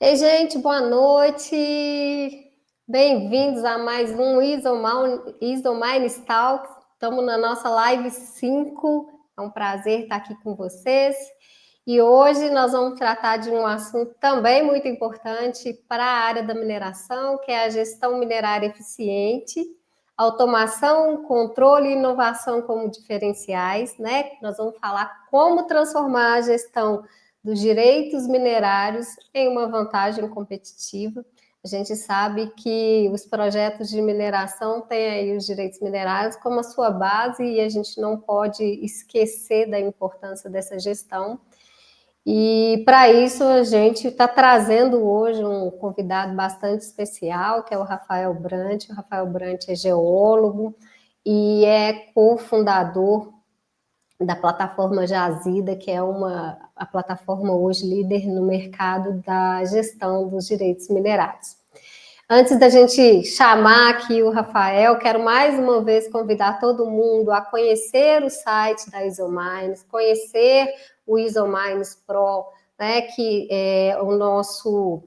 Ei, gente, boa noite. Bem-vindos a mais um Isomines Talks. Estamos na nossa live 5. É um prazer estar aqui com vocês. E hoje nós vamos tratar de um assunto também muito importante para a área da mineração, que é a gestão minerária eficiente, automação, controle e inovação como diferenciais, né? Nós vamos falar como transformar a gestão dos direitos minerários em uma vantagem competitiva. A gente sabe que os projetos de mineração têm aí os direitos minerários como a sua base e a gente não pode esquecer da importância dessa gestão. E para isso a gente está trazendo hoje um convidado bastante especial, que é o Rafael Brant. O Rafael Brant é geólogo e é cofundador da plataforma Jazida, que é a plataforma hoje líder no mercado da gestão dos direitos minerários. Antes da gente chamar aqui o Rafael, quero mais uma vez convidar todo mundo a conhecer o site da Isomines, conhecer o Isomines Pro, né, que é o nosso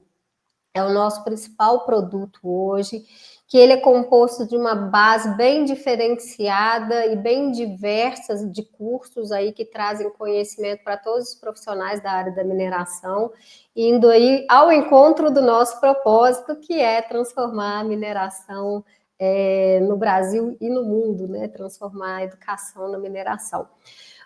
principal produto hoje, que ele é composto de uma base bem diferenciada e bem diversa de cursos aí que trazem conhecimento para todos os profissionais da área da mineração, indo aí ao encontro do nosso propósito, que é transformar a mineração no Brasil e no mundo, né? Transformar a educação na mineração.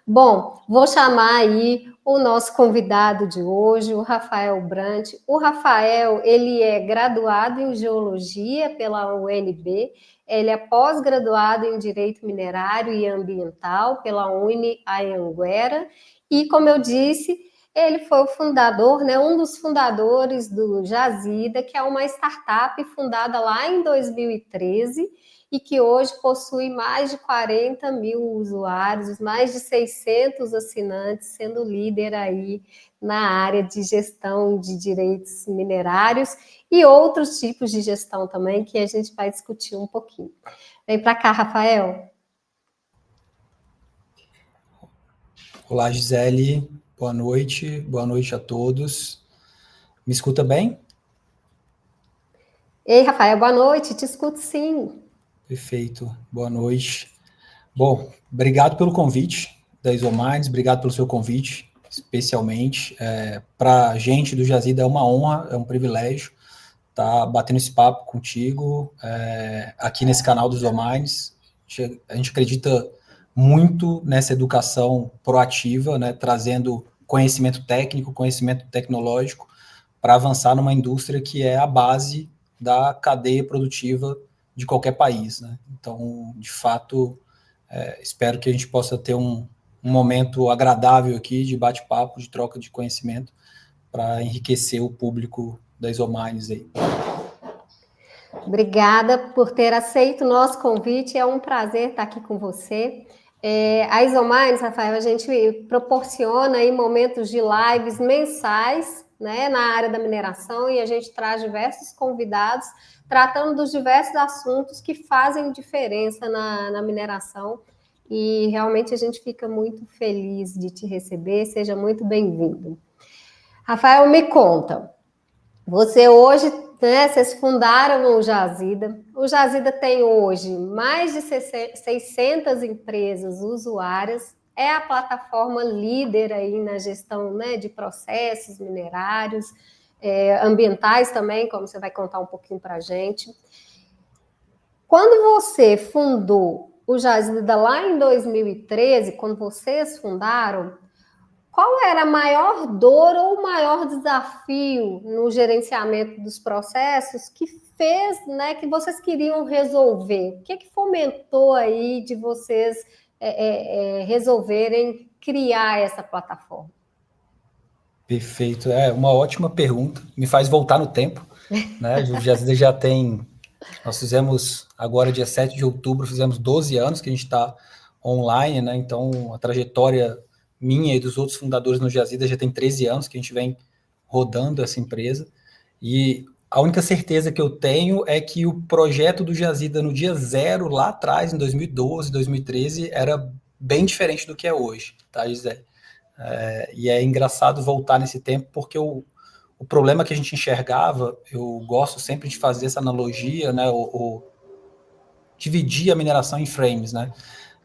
Bom, vou chamar aí o nosso convidado de hoje, o Rafael Brant. O Rafael, ele é graduado em Geologia pela UNB, ele é pós-graduado em Direito Minerário e Ambiental pela Uni Anhanguera e, como eu disse, ele foi o fundador, né, um dos fundadores do Jazida, que é uma startup fundada lá em 2013, e que hoje possui mais de 40 mil usuários, mais de 600 assinantes, sendo líder aí na área de gestão de direitos minerários e outros tipos de gestão também, que a gente vai discutir um pouquinho. Vem para cá, Rafael. Olá, Gisele. Boa noite a todos. Me escuta bem? Ei, Rafael, boa noite, te escuto sim. Perfeito, boa noite. Bom, obrigado pelo convite da Isomines, obrigado pelo seu convite, especialmente. Para a gente do Jazida é uma honra, é um privilégio estar batendo esse papo contigo aqui nesse canal dos Isomines. A gente acredita muito nessa educação proativa, né, trazendo conhecimento técnico, conhecimento tecnológico para avançar numa indústria que é a base da cadeia produtiva de qualquer país, né? Então, de fato, espero que a gente possa ter um momento agradável aqui de bate-papo, de troca de conhecimento, para enriquecer o público da Isomines aí. Obrigada por ter aceito o nosso convite, é um prazer estar aqui com você. A Isomines, Rafael, a gente proporciona aí momentos de lives mensais, né, na área da mineração, e a gente traz diversos convidados tratando dos diversos assuntos que fazem diferença na mineração, e realmente a gente fica muito feliz de te receber, seja muito bem-vindo. Rafael, me conta, você hoje, né, vocês fundaram o Jazida. O Jazida tem hoje mais de 600 empresas usuárias. É a plataforma líder aí na gestão, né, de processos minerários, ambientais também, como você vai contar um pouquinho para a gente. Quando você fundou o Jazida lá em 2013, quando vocês fundaram, qual era a maior dor ou o maior desafio no gerenciamento dos processos que fez, né, que vocês queriam resolver? O que fomentou aí de vocês resolverem criar essa plataforma? Perfeito, é uma ótima pergunta, me faz voltar no tempo, né? Já tem, nós fizemos agora dia 7 de outubro, fizemos 12 anos que a gente está online, né? Então a trajetória minha e dos outros fundadores no Jazida já tem 13 anos que a gente vem rodando essa empresa, e a única certeza que eu tenho é que o projeto do Jazida no dia zero, lá atrás, em 2012, 2013, era bem diferente do que é hoje, tá, Gisele? E é engraçado voltar nesse tempo, porque o o problema que a gente enxergava, eu gosto sempre de fazer essa analogia, né, dividir a mineração em frames, né?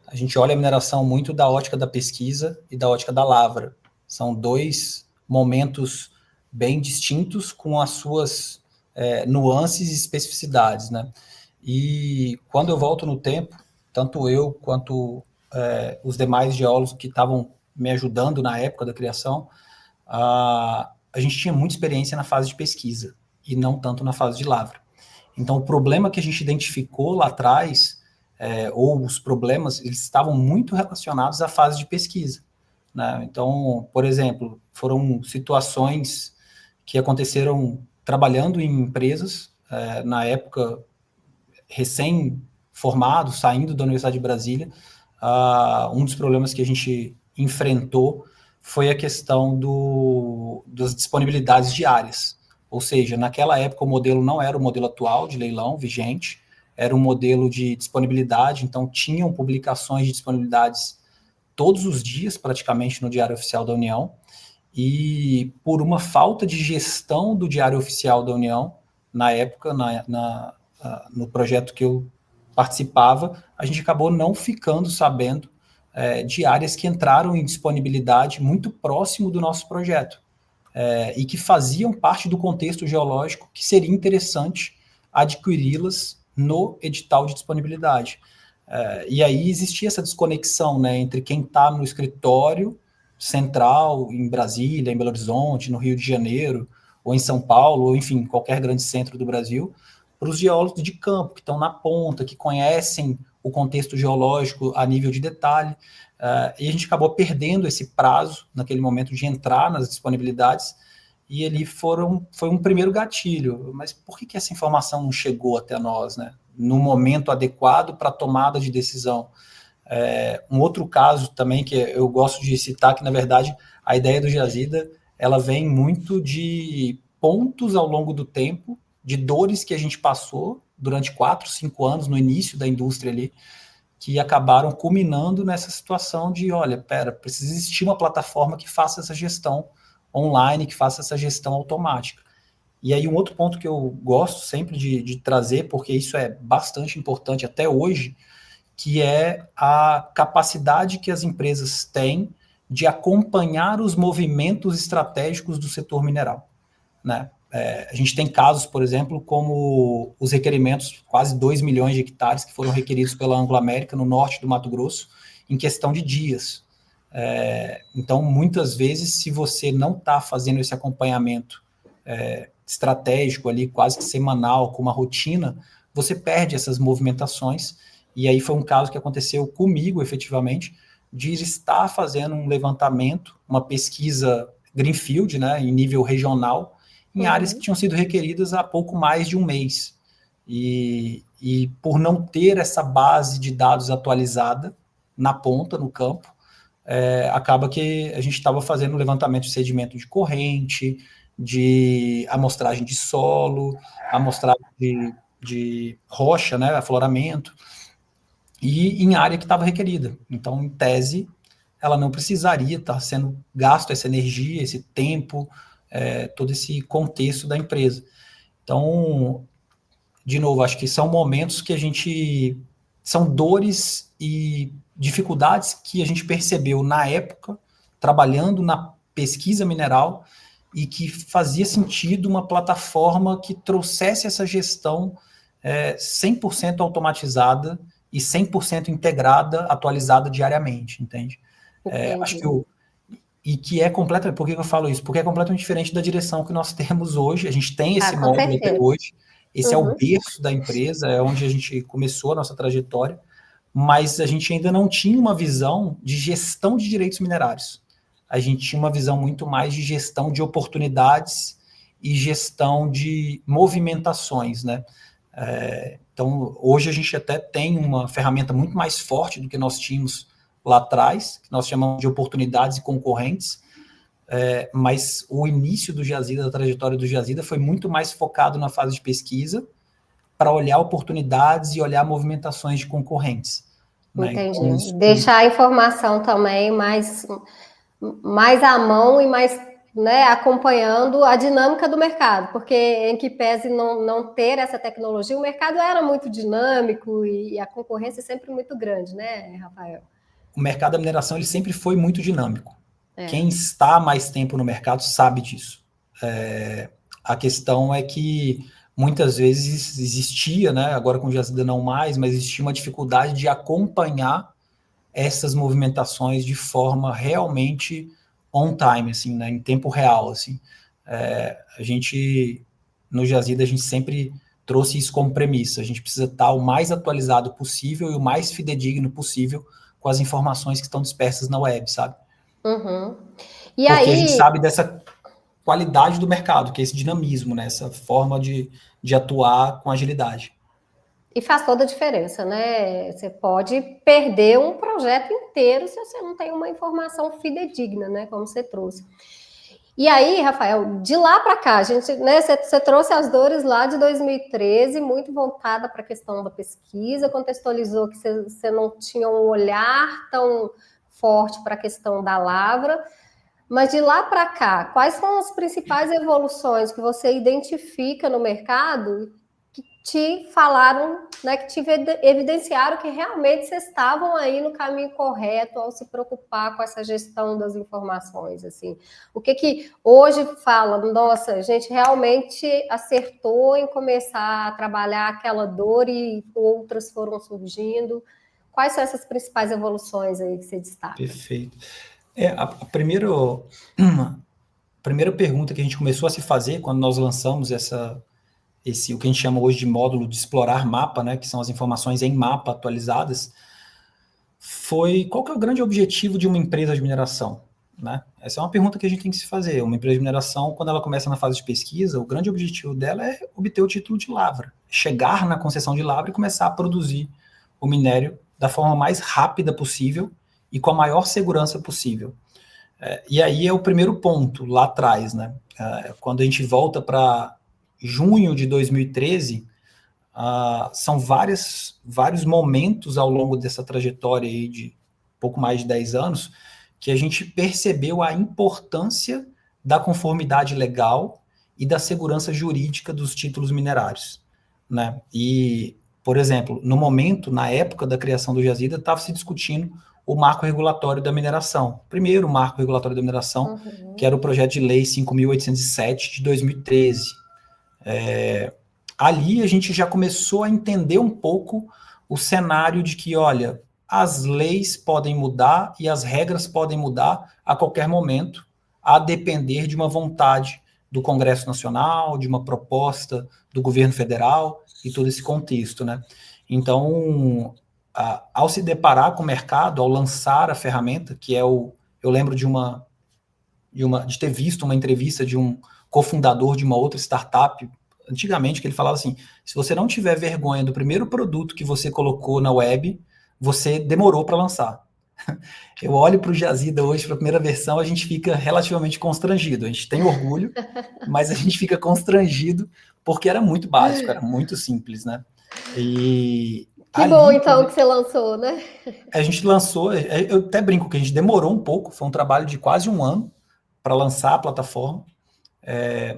A gente olha a mineração muito da ótica da pesquisa e da ótica da lavra. São dois momentos bem distintos com as suas nuances e especificidades, né? E quando eu volto no tempo, tanto eu quanto os demais geólogos que estavam me ajudando na época da criação, a gente tinha muita experiência na fase de pesquisa e não tanto na fase de lavra. Então, o problema que a gente identificou lá atrás, ou os problemas, eles estavam muito relacionados à fase de pesquisa, né? Então, por exemplo, foram situações que aconteceram trabalhando em empresas, na época, recém-formado, saindo da Universidade de Brasília. Um dos problemas que a gente enfrentou foi a questão das disponibilidades diárias. Ou seja, naquela época o modelo não era o modelo atual de leilão vigente, era um modelo de disponibilidade, então tinham publicações de disponibilidades todos os dias, praticamente, no Diário Oficial da União, e por uma falta de gestão do Diário Oficial da União, na época, no projeto que eu participava, a gente acabou não ficando sabendo de áreas que entraram em disponibilidade muito próximo do nosso projeto, e que faziam parte do contexto geológico que seria interessante adquiri-las no edital de disponibilidade. E aí existia essa desconexão, né, entre quem está no escritório central, em Brasília, em Belo Horizonte, no Rio de Janeiro, ou em São Paulo, ou enfim, qualquer grande centro do Brasil, para os geólogos de campo, que estão na ponta, que conhecem o contexto geológico a nível de detalhe, e a gente acabou perdendo esse prazo, naquele momento, de entrar nas disponibilidades, e ali foi um primeiro gatilho. Mas por que essa informação não chegou até nós, né? No momento adequado para a tomada de decisão? Um outro caso também que eu gosto de citar, que na verdade a ideia do Jazida, ela vem muito de pontos ao longo do tempo, de dores que a gente passou durante 4, 5 anos no início da indústria ali, que acabaram culminando nessa situação de, olha, precisa existir uma plataforma que faça essa gestão online, que faça essa gestão automática. E aí um outro ponto que eu gosto sempre de trazer, porque isso é bastante importante até hoje, que é a capacidade que as empresas têm de acompanhar os movimentos estratégicos do setor mineral, né? A gente tem casos, por exemplo, como os requerimentos, quase 2 milhões de hectares que foram requeridos pela Anglo América no norte do Mato Grosso, em questão de dias. Então, muitas vezes, se você não está fazendo esse acompanhamento estratégico ali, quase que semanal, com uma rotina, você perde essas movimentações. E aí foi um caso que aconteceu comigo, efetivamente, de estar fazendo um levantamento, uma pesquisa greenfield, né, em nível regional, em áreas que tinham sido requeridas há pouco mais de um mês. E por não ter essa base de dados atualizada na ponta, no campo, acaba que a gente estava fazendo um levantamento de sedimento de corrente, de amostragem de solo, amostragem de rocha, né, afloramento, e em área que estava requerida. Então, em tese, ela não precisaria estar sendo gasto essa energia, esse tempo, todo esse contexto da empresa. Então, de novo, acho que são momentos que são dores e dificuldades que a gente percebeu na época, trabalhando na pesquisa mineral, e que fazia sentido uma plataforma que trouxesse essa gestão 100% automatizada e 100% integrada, atualizada diariamente, entende? Acho que e que é completamente... Por que eu falo isso? Porque é completamente diferente da direção que nós temos hoje. A gente tem esse módulo até hoje. Esse é o berço da empresa, é onde a gente começou a nossa trajetória, mas a gente ainda não tinha uma visão de gestão de direitos minerários. A gente tinha uma visão muito mais de gestão de oportunidades e gestão de movimentações, né? Então, hoje a gente até tem uma ferramenta muito mais forte do que nós tínhamos lá atrás, que nós chamamos de oportunidades e concorrentes, mas o início do Jazida, da trajetória do Jazida, foi muito mais focado na fase de pesquisa, para olhar oportunidades e olhar movimentações de concorrentes. Né? Entendi. Então, deixar a informação também mais à mão e mais né, acompanhando a dinâmica do mercado, porque em que pese não ter essa tecnologia, o mercado era muito dinâmico e a concorrência é sempre muito grande, né, Rafael? O mercado da mineração ele sempre foi muito dinâmico. É. Quem está mais tempo no mercado sabe disso. A questão é que muitas vezes existia, né, agora com o Jazida não mais, mas existia uma dificuldade de acompanhar essas movimentações de forma realmente on time, assim, né, em tempo real, assim. A gente, no Jazida, a gente sempre trouxe isso como premissa. A gente precisa estar o mais atualizado possível e o mais fidedigno possível com as informações que estão dispersas na web, sabe? Uhum. E Porque a gente aí, sabe dessa qualidade do mercado, que é esse dinamismo, né? Essa forma de atuar com agilidade. e faz toda a diferença, né? Você pode perder um projeto inteiro se você não tem uma informação fidedigna, né? Como você trouxe. E aí, Rafael, de lá para cá, a gente, né, você trouxe as dores lá de 2013, muito voltada para a questão da pesquisa, contextualizou que você não tinha um olhar tão forte para a questão da lavra, mas de lá para cá, quais são as principais evoluções que você identifica no mercado que te falaram, né, que te evidenciaram que realmente vocês estavam aí no caminho correto ao se preocupar com essa gestão das informações, assim? O que que hoje fala, nossa, a gente realmente acertou em começar a trabalhar aquela dor e outras foram surgindo? Quais são essas principais evoluções aí que você destaca? Perfeito. A primeira pergunta que a gente começou a se fazer quando nós lançamos o que a gente chama hoje de módulo de explorar mapa, né, que são as informações em mapa atualizadas, foi qual que é o grande objetivo de uma empresa de mineração? Né? Essa é uma pergunta que a gente tem que se fazer. Uma empresa de mineração, quando ela começa na fase de pesquisa, o grande objetivo dela é obter o título de lavra, chegar na concessão de lavra e começar a produzir o minério da forma mais rápida possível e com a maior segurança possível. E aí é o primeiro ponto, lá atrás, né? Quando a gente volta para junho de 2013, são vários momentos ao longo dessa trajetória aí de pouco mais de 10 anos que a gente percebeu a importância da conformidade legal e da segurança jurídica dos títulos minerários, né? E, por exemplo, no momento, na época da criação do Jazida, estava se discutindo o marco regulatório da mineração. Primeiro, o marco regulatório da mineração, que era o projeto de lei 5.807 de 2013. Ali a gente já começou a entender um pouco o cenário de que, olha, as leis podem mudar e as regras podem mudar a qualquer momento, a depender de uma vontade do Congresso Nacional, de uma proposta do governo federal e todo esse contexto, né? Então, ao se deparar com o mercado, ao lançar a ferramenta, que é eu lembro de ter visto uma entrevista de um cofundador de uma outra startup antigamente, que ele falava assim, se você não tiver vergonha do primeiro produto que você colocou na web, você demorou para lançar. Eu olho para o Jazida hoje, para a primeira versão, a gente fica relativamente constrangido. A gente tem orgulho, mas a gente fica constrangido porque era muito básico, era muito simples, né? E que bom, ali, então, que você lançou, né? a gente lançou, eu até brinco que a gente demorou um pouco, foi um trabalho de quase um ano para lançar a plataforma,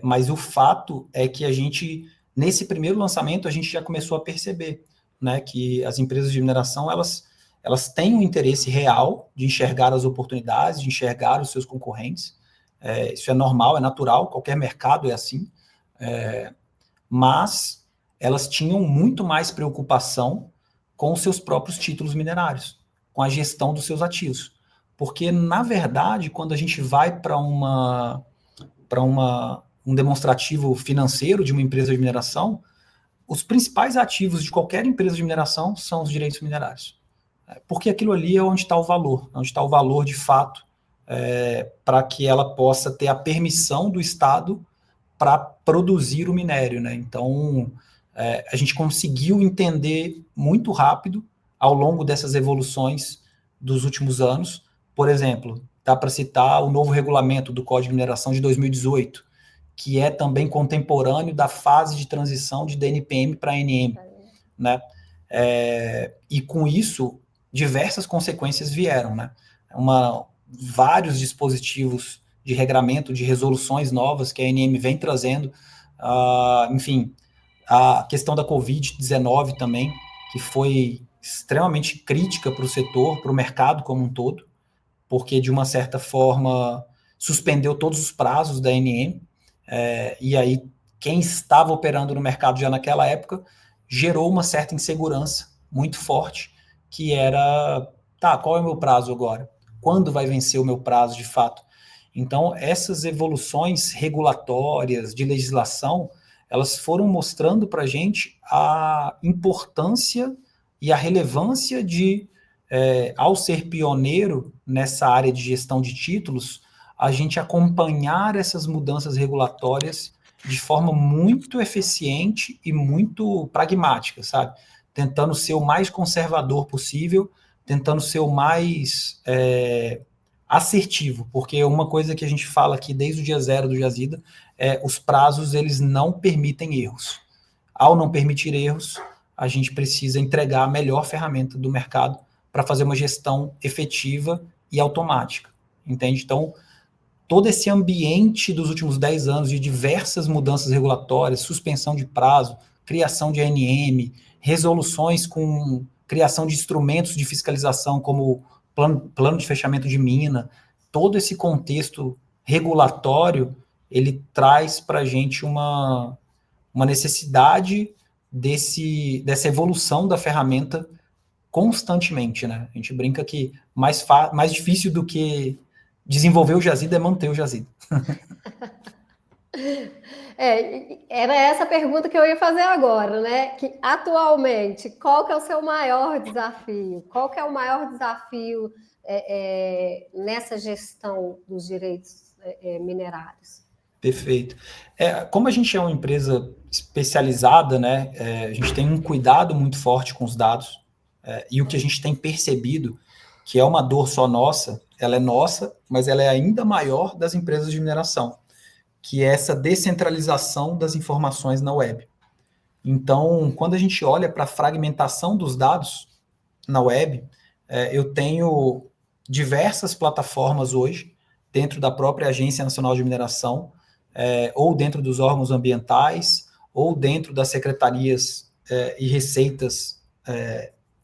mas o fato é que a gente, nesse primeiro lançamento, a gente já começou a perceber, né, que as empresas de mineração, elas têm um interesse real de enxergar as oportunidades, de enxergar os seus concorrentes. Isso é normal, é natural, qualquer mercado é assim. Mas elas tinham muito mais preocupação com os seus próprios títulos minerários, com a gestão dos seus ativos. Porque, na verdade, quando a gente vai para um demonstrativo financeiro de uma empresa de mineração, os principais ativos de qualquer empresa de mineração são os direitos minerários. Porque aquilo ali é onde está o valor, onde está o valor de fato, para que ela possa ter a permissão do Estado para produzir o minério, né? Então, a gente conseguiu entender muito rápido, ao longo dessas evoluções dos últimos anos. Por exemplo, dá para citar o novo regulamento do Código de Mineração de 2018, que é também contemporâneo da fase de transição de DNPM para ANM, né? E com isso, diversas consequências vieram, né? Vários dispositivos de regramento, de resoluções novas que a ANM vem trazendo, enfim, a questão da Covid-19 também, que foi extremamente crítica para o setor, para o mercado como um todo, porque, de uma certa forma, suspendeu todos os prazos da ANM, e aí quem estava operando no mercado já naquela época gerou uma certa insegurança muito forte, que era, tá, qual é o meu prazo agora? Quando vai vencer o meu prazo de fato? Então, essas evoluções regulatórias de legislação, elas foram mostrando para a gente a importância e a relevância de, ao ser pioneiro nessa área de gestão de títulos, a gente acompanhar essas mudanças regulatórias de forma muito eficiente e muito pragmática, sabe? Tentando ser o mais conservador possível, tentando ser o mais assertivo, porque uma coisa que a gente fala aqui desde o dia zero do Jazida os prazos, eles não permitem erros. Ao não permitir erros, a gente precisa entregar a melhor ferramenta do mercado para fazer uma gestão efetiva e automática, entende? Então, todo esse ambiente dos últimos 10 anos de diversas mudanças regulatórias, suspensão de prazo, criação de ANM, resoluções com criação de instrumentos de fiscalização como plano de fechamento de mina, todo esse contexto regulatório, ele traz para a gente uma necessidade dessa evolução da ferramenta constantemente, né? A gente brinca que mais difícil do que desenvolver o Jazida é manter o Jazida. Era essa pergunta que eu ia fazer agora, né? Que atualmente, qual que é o seu maior desafio? Qual que é o maior desafio nessa gestão dos direitos minerários? Perfeito. Como a gente é uma empresa especializada, né? A gente tem um cuidado muito forte com os dados, e o que a gente tem percebido, que é uma dor só nossa, ela é nossa, mas ela é ainda maior das empresas de mineração, que é essa descentralização das informações na web. Então, quando a gente olha para a fragmentação dos dados na web, eu tenho diversas plataformas hoje, dentro da própria Agência Nacional de Mineração, ou dentro dos órgãos ambientais, ou dentro das secretarias e receitas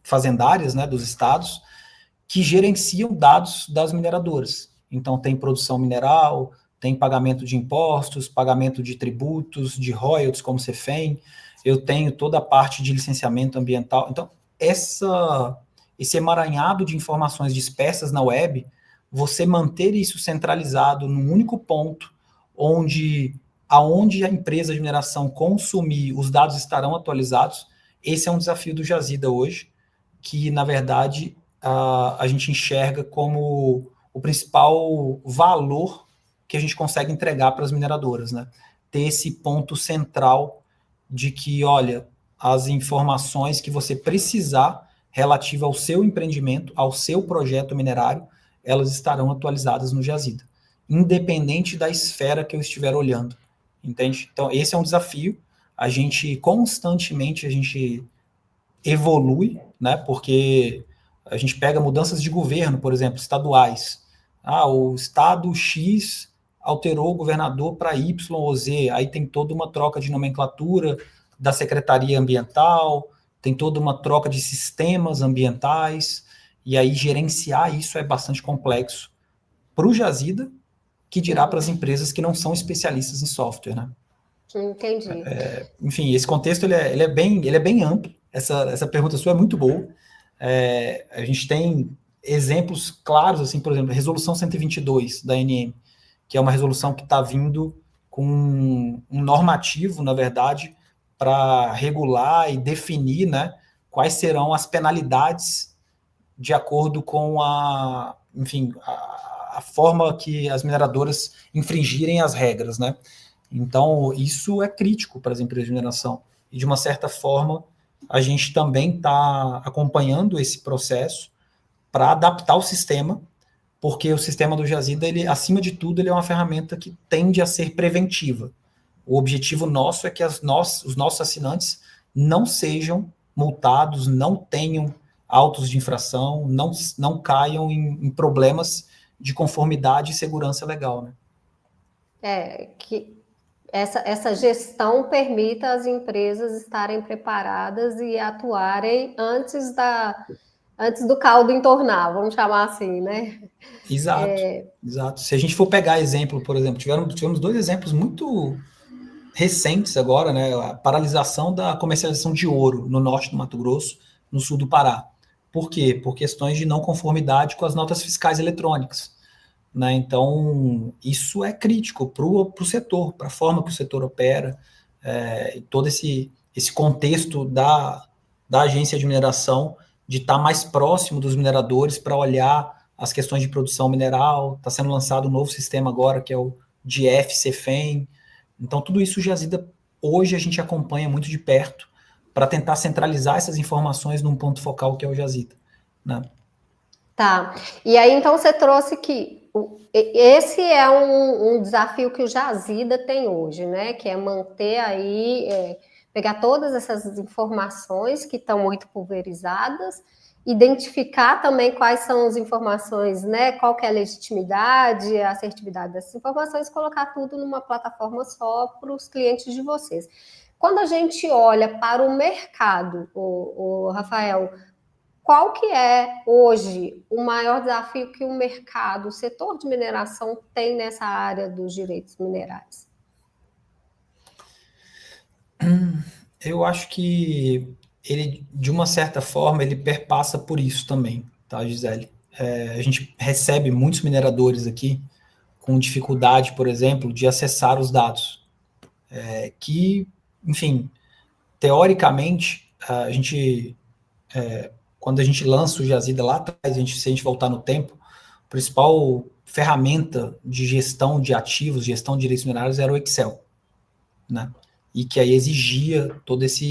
fazendárias, né, dos estados, que gerenciam dados das mineradoras. Então, tem produção mineral, tem pagamento de impostos, pagamento de tributos, de royalties, como Cefem, eu tenho toda a parte de licenciamento ambiental. Então, esse emaranhado de informações dispersas na web, você manter isso centralizado num único ponto, aonde a empresa de mineração consumir, os dados estarão atualizados, esse é um desafio do Jazida hoje, que, na verdade, a gente enxerga como o principal valor que a gente consegue entregar para as mineradoras, né? Ter esse ponto central de que, olha, as informações que você precisar relativa ao seu empreendimento, ao seu projeto minerário, elas estarão atualizadas no Jazida, independente da esfera que eu estiver olhando, entende? Então, esse é um desafio. A gente, constantemente, evolui, né? Porque a gente pega mudanças de governo, por exemplo, estaduais. O estado X alterou o governador para Y ou Z, aí tem toda uma troca de nomenclatura da Secretaria Ambiental, tem toda uma troca de sistemas ambientais, e aí gerenciar isso é bastante complexo para o Jazida, que dirá para as empresas que não são especialistas em software, né? Entendi. Enfim, esse contexto ele é bem amplo. Essa pergunta sua é muito boa. A gente tem exemplos claros, assim, por exemplo, a Resolução 122 da ANM, que é uma resolução que está vindo com um normativo, na verdade, para regular e definir, né, quais serão as penalidades de acordo com a forma que as mineradoras infringirem as regras, né? Então, isso é crítico para as empresas de mineração. E, de uma certa forma, a gente também está acompanhando esse processo para adaptar o sistema, porque o sistema do Jazida, ele, acima de tudo, ele é uma ferramenta que tende a ser preventiva. O objetivo nosso é que os nossos assinantes não sejam multados, não tenham autos de infração, não caiam em problemas de conformidade e segurança legal, né? Que essa gestão permita às empresas estarem preparadas e atuarem antes do caldo entornar, vamos chamar assim, né? Exato, exato. Se a gente for pegar exemplo, por exemplo, tivemos dois exemplos muito recentes agora, né? A paralisação da comercialização de ouro no norte do Mato Grosso, no sul do Pará. Por quê? Por questões de não conformidade com as notas fiscais eletrônicas. Né? Então, isso é crítico para o setor, para a forma que o setor opera, todo esse contexto da agência de mineração, de estar mais próximo dos mineradores para olhar as questões de produção mineral. Está sendo lançado um novo sistema agora, que é o DF-CFEM. Então, tudo isso o Jazida, hoje, a gente acompanha muito de perto para tentar centralizar essas informações num ponto focal que é o Jazida. Né? Tá. E aí, então, você trouxe que esse é um desafio que o Jazida tem hoje, né? Que é manter aí, pegar todas essas informações que estão muito pulverizadas, identificar também quais são as informações, né? Qual que é a legitimidade, a assertividade dessas informações, colocar tudo numa plataforma só para os clientes de vocês. Quando a gente olha para o mercado, o Rafael, qual que é hoje o maior desafio que o mercado, o setor de mineração tem nessa área dos direitos minerais? Eu acho que ele, de uma certa forma, ele perpassa por isso também, tá, Gisele? A gente recebe muitos mineradores aqui com dificuldade, por exemplo, de acessar os dados, que, enfim, teoricamente, quando a gente lança o Jazida lá atrás, se a gente voltar no tempo, a principal ferramenta de gestão de ativos, gestão de direitos minerários era o Excel, né? E que aí exigia todo essa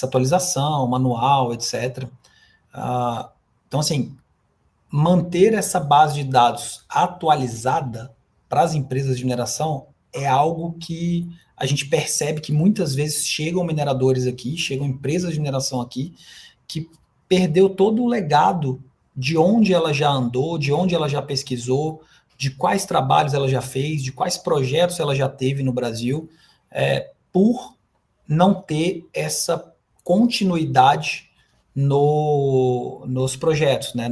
atualização, manual, etc. Então, assim, manter essa base de dados atualizada para as empresas de mineração é algo que a gente percebe que muitas vezes chegam mineradores aqui, chegam empresas de mineração aqui, que perdeu todo o legado de onde ela já andou, de onde ela já pesquisou, de quais trabalhos ela já fez, de quais projetos ela já teve no Brasil, por não ter essa continuidade nos projetos, né?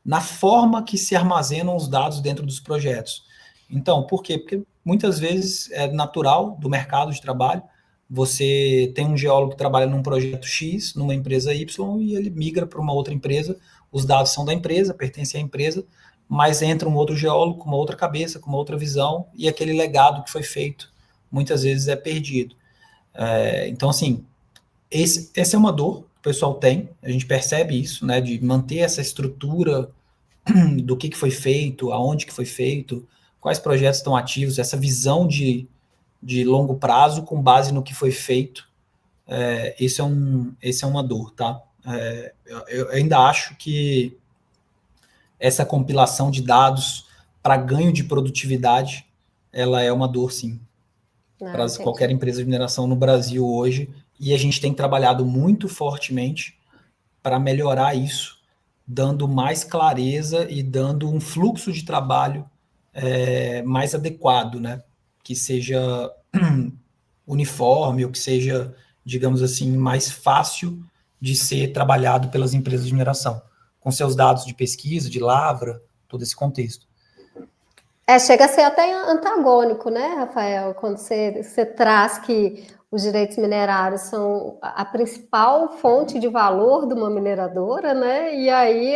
Na forma que se armazenam os dados dentro dos projetos. Então, por quê? Porque muitas vezes é natural do mercado de trabalho, você tem um geólogo que trabalha num projeto X, numa empresa Y, e ele migra para uma outra empresa, os dados são da empresa, pertencem à empresa, mas entra um outro geólogo com uma outra cabeça, com uma outra visão, e aquele legado que foi feito muitas vezes é perdido. Então, assim, essa é uma dor que o pessoal tem, a gente percebe isso, né, de manter essa estrutura do que foi feito, aonde que foi feito, quais projetos estão ativos, essa visão de longo prazo com base no que foi feito, esse é uma dor, tá? Eu ainda acho que essa compilação de dados para ganho de produtividade, ela é uma dor, sim, para qualquer empresa de mineração no Brasil hoje, e a gente tem trabalhado muito fortemente para melhorar isso, dando mais clareza e dando um fluxo de trabalho mais adequado, né? Que seja uniforme ou que seja, digamos assim, mais fácil de ser trabalhado pelas empresas de mineração, com seus dados de pesquisa, de lavra, todo esse contexto. Chega a ser até antagônico, né, Rafael, quando você traz que os direitos minerários são a principal fonte de valor de uma mineradora, né? E aí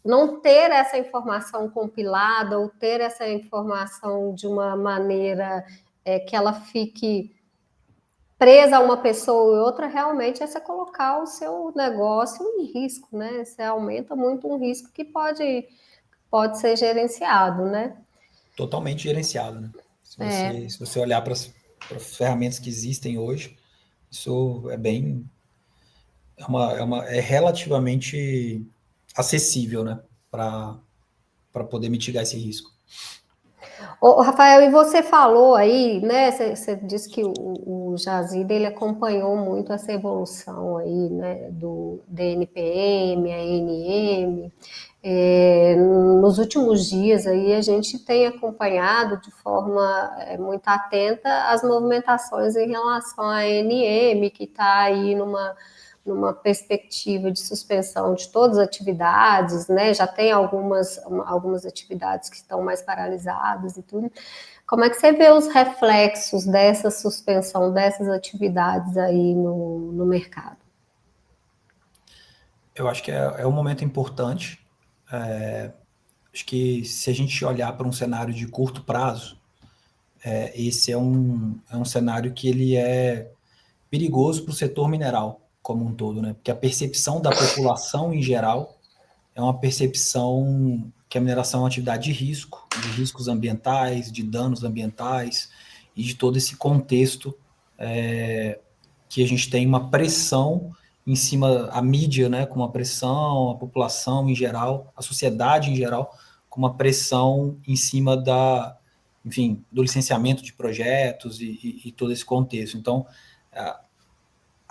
não ter essa informação compilada ou ter essa informação de uma maneira que ela fique presa a uma pessoa e outra, realmente é você colocar o seu negócio em risco, né? Você aumenta muito um risco que pode ser gerenciado, né? Totalmente gerenciado, né? Se você olhar para as ferramentas que existem hoje, isso é relativamente acessível, né? Para poder mitigar esse risco. Ô, Rafael, e você falou aí, né? Você disse que o Jazida ele acompanhou muito essa evolução aí, né? Do DNPM, a ANM. Nos últimos dias aí a gente tem acompanhado de forma muito atenta as movimentações em relação à ANM, que está aí numa perspectiva de suspensão de todas as atividades, né? Já tem algumas atividades que estão mais paralisadas e tudo. Como é que você vê os reflexos dessa suspensão dessas atividades aí no mercado? Eu acho que é um momento importante. Acho que se a gente olhar para um cenário de curto prazo, esse é um cenário que ele é perigoso para o setor mineral como um todo, né? Porque a percepção da população em geral é uma percepção que a mineração é uma atividade de risco, de riscos ambientais, de danos ambientais e de todo esse contexto que a gente tem uma pressão em cima, a mídia, né, com uma pressão, a população em geral, a sociedade em geral, com uma pressão em cima enfim, do licenciamento de projetos e todo esse contexto. Então,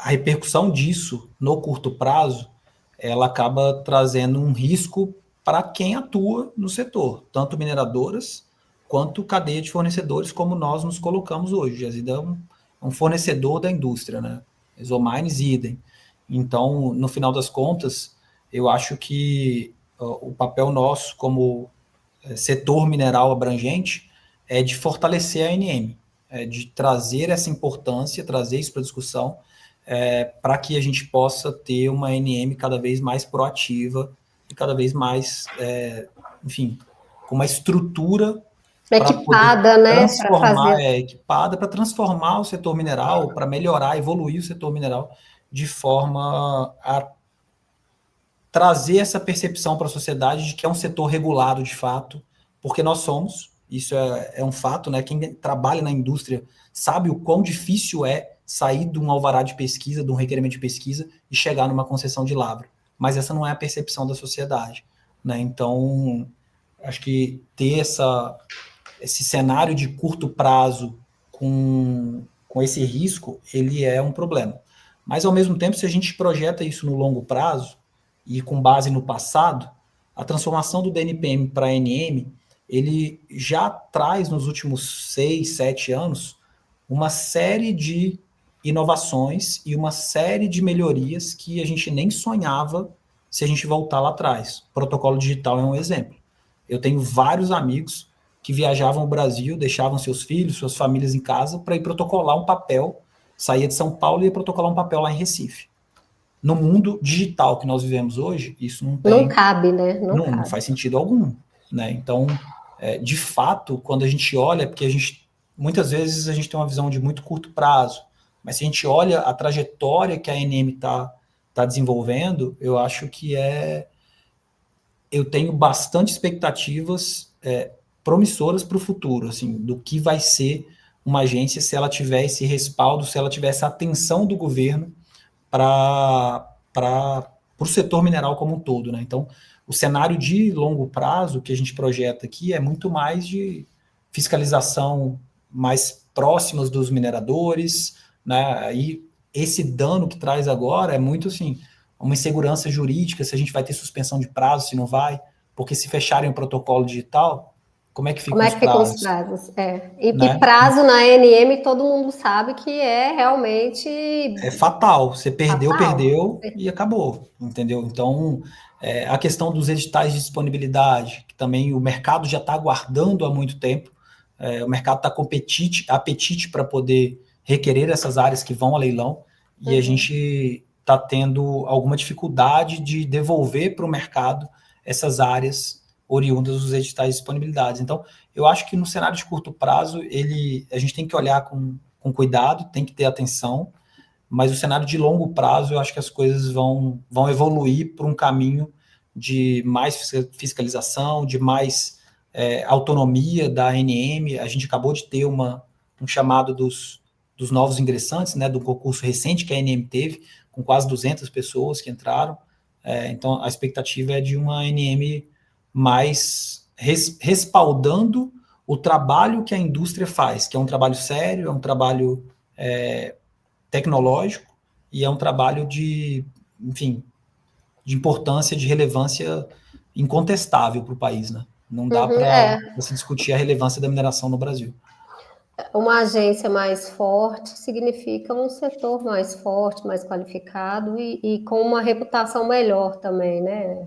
a repercussão disso no curto prazo, ela acaba trazendo um risco para quem atua no setor, tanto mineradoras quanto cadeia de fornecedores, como nós nos colocamos hoje. A Zida é um fornecedor da indústria, né? Exomines idem. Então, no final das contas, eu acho que o papel nosso como setor mineral abrangente é de fortalecer a ANM, de trazer essa importância, trazer isso para a discussão, para que a gente possa ter uma ANM cada vez mais proativa e cada vez mais, enfim, com uma estrutura para poder Equipada, né, para transformar, fazer. equipada para transformar o setor mineral, para melhorar, evoluir o setor mineral de forma a trazer essa percepção para a sociedade de que é um setor regulado de fato, porque nós somos, isso é um fato, né? Quem trabalha na indústria sabe o quão difícil é sair de um alvará de pesquisa, de um requerimento de pesquisa e chegar numa concessão de lavra. Mas essa não é a percepção da sociedade, né? Então, acho que ter esse cenário de curto prazo com esse risco, ele é um problema. Mas, ao mesmo tempo, se a gente projeta isso no longo prazo, e com base no passado, a transformação do DNPM para ANM, ele já traz nos últimos 6, 7 anos uma série de inovações e uma série de melhorias que a gente nem sonhava se a gente voltar lá atrás. O protocolo digital é um exemplo. Eu tenho vários amigos que viajavam ao Brasil, deixavam seus filhos, suas famílias em casa para ir protocolar um papel, saía de São Paulo e ia protocolar um papel lá em Recife. No mundo digital que nós vivemos hoje, isso Não cabe, né? Não não cabe. faz sentido algum, né? Então, de fato, quando a gente olha, porque muitas vezes a gente tem uma visão de muito curto prazo, mas se a gente olha a trajetória que a ANM tá desenvolvendo, eu acho que eu tenho bastante expectativas promissoras para o futuro, assim, do que vai ser uma agência se ela tiver esse respaldo, se ela tiver essa atenção do governo para o setor mineral como um todo, né? Então, o cenário de longo prazo que a gente projeta aqui é muito mais de fiscalização mais próximas dos mineradores, né? E esse dano que traz agora é muito assim, uma insegurança jurídica, se a gente vai ter suspensão de prazo, se não vai, porque se fecharem o protocolo digital, como é que Como ficam é os que ficam os prazos, prazos? E né? prazo na ANM todo mundo sabe que é realmente É fatal. Você perdeu, fatal. perdeu e acabou, entendeu? Então, a questão dos editais de disponibilidade, que também o mercado já está aguardando há muito tempo, o mercado está com apetite para poder requerer essas áreas que vão a leilão, e a gente está tendo alguma dificuldade de devolver para o mercado essas áreas oriundas dos editais de disponibilidade. Então, eu acho que no cenário de curto prazo, a gente tem que olhar com cuidado, tem que ter atenção, mas o cenário de longo prazo, eu acho que as coisas vão evoluir para um caminho de mais fiscalização, de mais autonomia da ANM. A gente acabou de ter um chamado dos novos ingressantes, né, do concurso recente que a ANM teve, com quase 200 pessoas que entraram. Então, a expectativa é de uma ANM mais respaldando o trabalho que a indústria faz, que é um trabalho sério, é um trabalho tecnológico e é um trabalho de, enfim, de importância, de relevância incontestável para o país, né? Não dá para se discutir a relevância da mineração no Brasil. Uma agência mais forte significa um setor mais forte, mais qualificado e com uma reputação melhor também, né?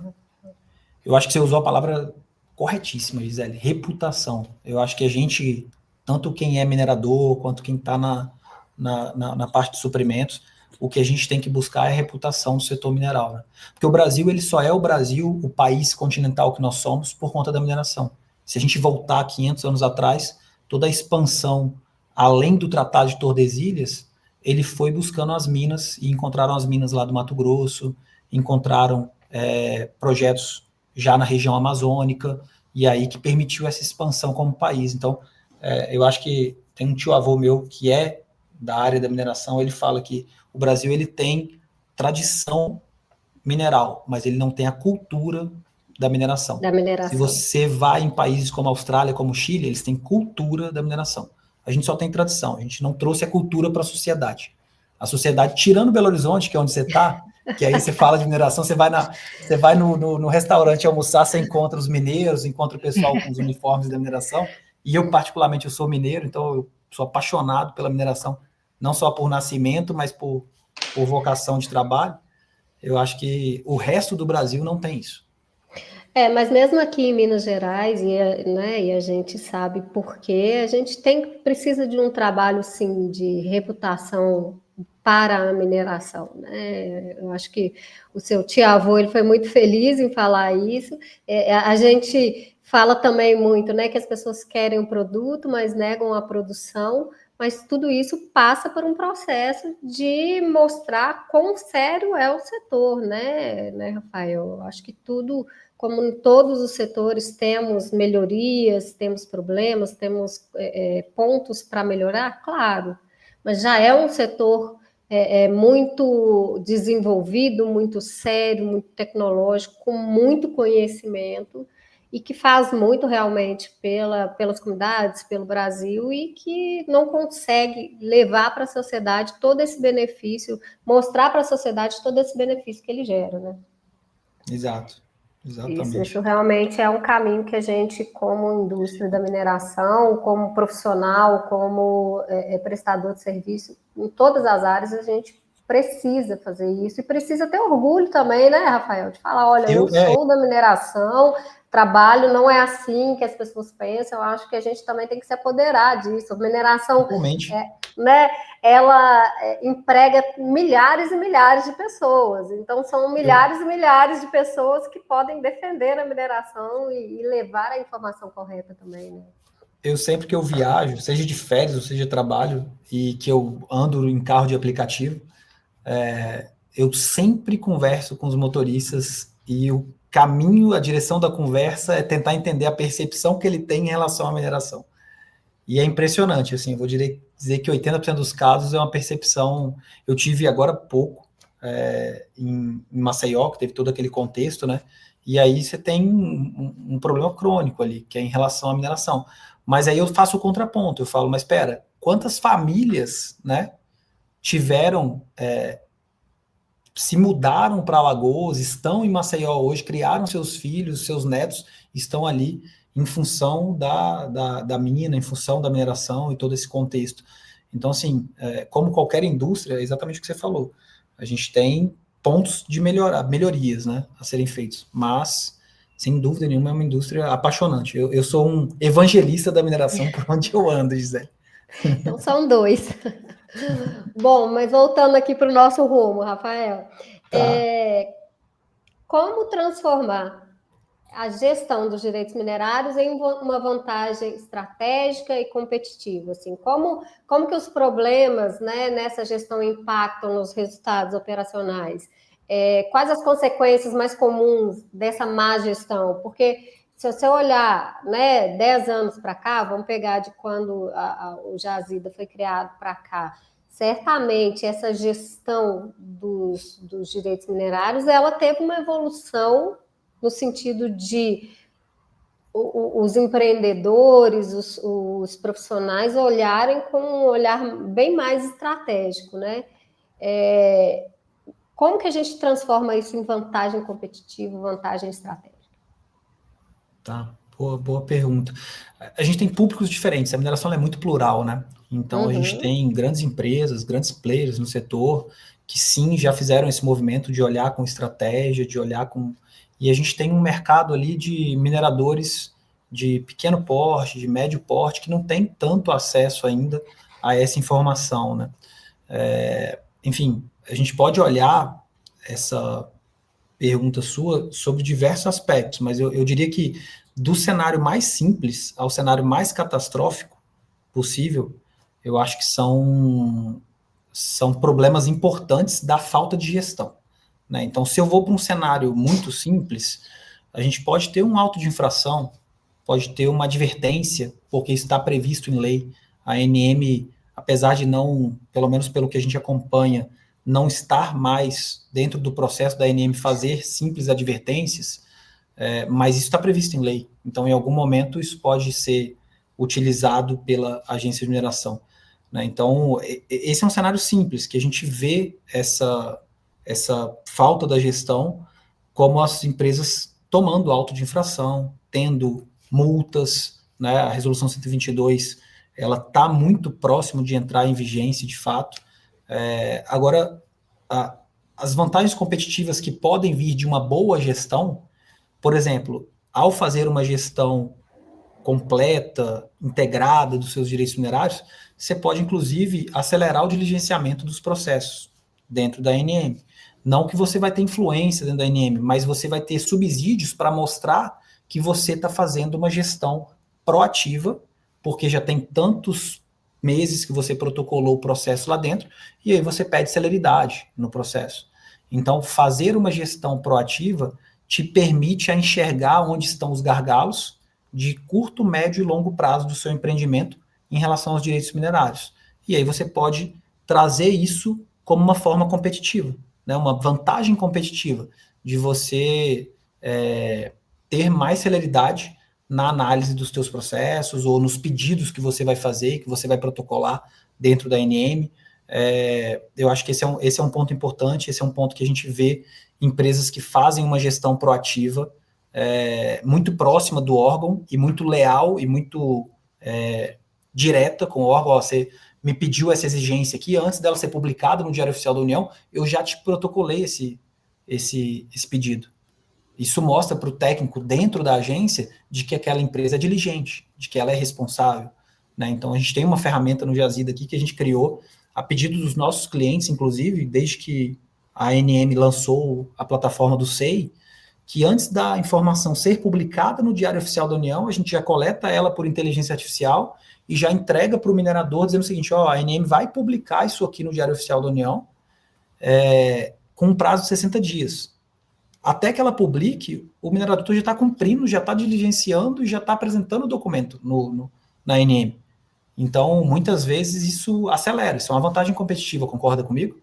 Eu acho que você usou a palavra corretíssima, Gisele, reputação. Eu acho que a gente, tanto quem é minerador, quanto quem está na parte de suprimentos, o que a gente tem que buscar é a reputação do setor mineral. Né? Porque o Brasil, ele só é o Brasil, o país continental que nós somos, por conta da mineração. Se a gente voltar 500 anos atrás, toda a expansão, além do Tratado de Tordesilhas, ele foi buscando as minas, e encontraram as minas lá do Mato Grosso, encontraram projetos já na região amazônica, e aí que permitiu essa expansão como país. Então, eu acho que tem um tio-avô meu que é da área da mineração, ele fala que o Brasil ele tem tradição mineral, mas ele não tem a cultura da mineração. Da mineração. Se você vai em países como a Austrália, como o Chile, eles têm cultura da mineração. A gente só tem tradição, a gente não trouxe a cultura para a sociedade. A sociedade, tirando Belo Horizonte, que é onde você está, que aí você fala de mineração, você vai no restaurante almoçar, você encontra os mineiros, encontra o pessoal com os uniformes da mineração, e eu particularmente eu sou mineiro, então eu sou apaixonado pela mineração, não só por nascimento, mas por vocação de trabalho. Eu acho que o resto do Brasil não tem isso. Mas mesmo aqui em Minas Gerais, e a gente sabe por quê, a gente precisa de um trabalho, sim, de reputação para a mineração, né? Eu acho que o seu tio-avô, ele foi muito feliz em falar isso. A gente fala também muito, né, que as pessoas querem o produto, mas negam a produção, mas tudo isso passa por um processo de mostrar quão sério é o setor, né, Rafael? Eu acho que tudo, como em todos os setores, temos melhorias, temos problemas, temos pontos para melhorar, claro, mas já é um setor muito desenvolvido, muito sério, muito tecnológico, com muito conhecimento e que faz muito realmente pelas comunidades, pelo Brasil e que não consegue levar para a sociedade todo esse benefício, mostrar para a sociedade todo esse benefício que ele gera, né? Exato. Exatamente. Isso realmente é um caminho que a gente, como indústria da mineração, como profissional, como prestador de serviço, em todas as áreas, a gente precisa fazer isso e precisa ter orgulho também, né, Rafael? De falar, olha, eu sou da mineração, trabalho, não é assim que as pessoas pensam, eu acho que a gente também tem que se apoderar disso. A mineração, né, ela emprega milhares e milhares de pessoas, então são milhares e milhares de pessoas que podem defender a mineração e levar a informação correta também, né? Eu sempre que eu viajo, seja de férias ou seja de trabalho, e que eu ando em carro de aplicativo, eu sempre converso com os motoristas e o caminho, a direção da conversa é tentar entender a percepção que ele tem em relação à mineração. E é impressionante, assim, eu vou dizer que 80% dos casos é uma percepção. Eu tive agora há pouco em Maceió, que teve todo aquele contexto, né? E aí você tem um problema crônico ali, que é em relação à mineração. Mas aí eu faço o contraponto, eu falo, mas espera, quantas famílias, né, tiveram, se mudaram para Alagoas, estão em Maceió hoje, criaram seus filhos, seus netos, estão ali em função da mina, em função da mineração e todo esse contexto. Então, assim, como qualquer indústria, é exatamente o que você falou. A gente tem pontos de melhorias, né, a serem feitos, mas, sem dúvida nenhuma, é uma indústria apaixonante. Eu sou um evangelista da mineração por onde eu ando, Gisele. Então, são dois. Bom, mas voltando aqui para o nosso rumo, Rafael, como transformar a gestão dos direitos minerários em uma vantagem estratégica e competitiva? Assim, como que os problemas, né, nessa gestão impactam nos resultados operacionais? Quais as consequências mais comuns dessa má gestão? Porque se você olhar, né, 10 anos para cá, vamos pegar de quando o Jazida foi criado para cá, certamente essa gestão dos direitos minerários, ela teve uma evolução no sentido de os empreendedores, os profissionais olharem com um olhar bem mais estratégico, né? Como que a gente transforma isso em vantagem competitiva, vantagem estratégica? Tá, boa pergunta. A gente tem públicos diferentes, a mineração é muito plural, né? Então a gente tem grandes empresas, grandes players no setor que sim já fizeram esse movimento de olhar com estratégia, de olhar com. E a gente tem um mercado ali de mineradores de pequeno porte, de médio porte, que não tem tanto acesso ainda a essa informação, né? Enfim, a gente pode olhar essa pergunta sua sobre diversos aspectos, mas eu diria que do cenário mais simples ao cenário mais catastrófico possível, eu acho que são problemas importantes da falta de gestão, né? Então, se eu vou para um cenário muito simples, a gente pode ter um auto de infração, pode ter uma advertência, porque está previsto em lei. A ANM, apesar de não, pelo menos pelo que a gente acompanha, não estar mais dentro do processo da ANM fazer simples advertências, mas isso está previsto em lei. Então, em algum momento, isso pode ser utilizado pela agência de mineração, né? Então, esse é um cenário simples, que a gente vê essa falta da gestão, como as empresas tomando auto de infração, tendo multas, né? A resolução 122, ela está muito próximo de entrar em vigência, de fato. Agora, as vantagens competitivas que podem vir de uma boa gestão, por exemplo, ao fazer uma gestão completa, integrada dos seus direitos minerários, você pode, inclusive, acelerar o diligenciamento dos processos dentro da ANM. Não que você vai ter influência dentro da ANM, mas você vai ter subsídios para mostrar que você está fazendo uma gestão proativa, porque já tem tantos meses que você protocolou o processo lá dentro, e aí você pede celeridade no processo. Então, fazer uma gestão proativa te permite a enxergar onde estão os gargalos de curto, médio e longo prazo do seu empreendimento em relação aos direitos minerários. E aí você pode trazer isso como uma forma competitiva, né? Uma vantagem competitiva de você ter mais celeridade na análise dos teus processos ou nos pedidos que você vai fazer, que você vai protocolar dentro da ANM. Eu acho que esse é um ponto importante, esse é um ponto que a gente vê empresas que fazem uma gestão proativa, muito próxima do órgão e muito leal e muito direta com o órgão. Você me pediu essa exigência aqui, antes dela ser publicada no Diário Oficial da União, eu já te protocolei esse pedido. Isso mostra para o técnico dentro da agência de que aquela empresa é diligente, de que ela é responsável, né? Então, a gente tem uma ferramenta no Jazida aqui que a gente criou a pedido dos nossos clientes, inclusive, desde que a ANM lançou a plataforma do SEI, que antes da informação ser publicada no Diário Oficial da União, a gente já coleta ela por inteligência artificial e já entrega para o minerador dizendo o seguinte: a ANM vai publicar isso aqui no Diário Oficial da União com um prazo de 60 dias. Até que ela publique, o minerador já está cumprindo, já está diligenciando e já está apresentando o documento na ANM. Então, muitas vezes isso acelera, isso é uma vantagem competitiva, concorda comigo?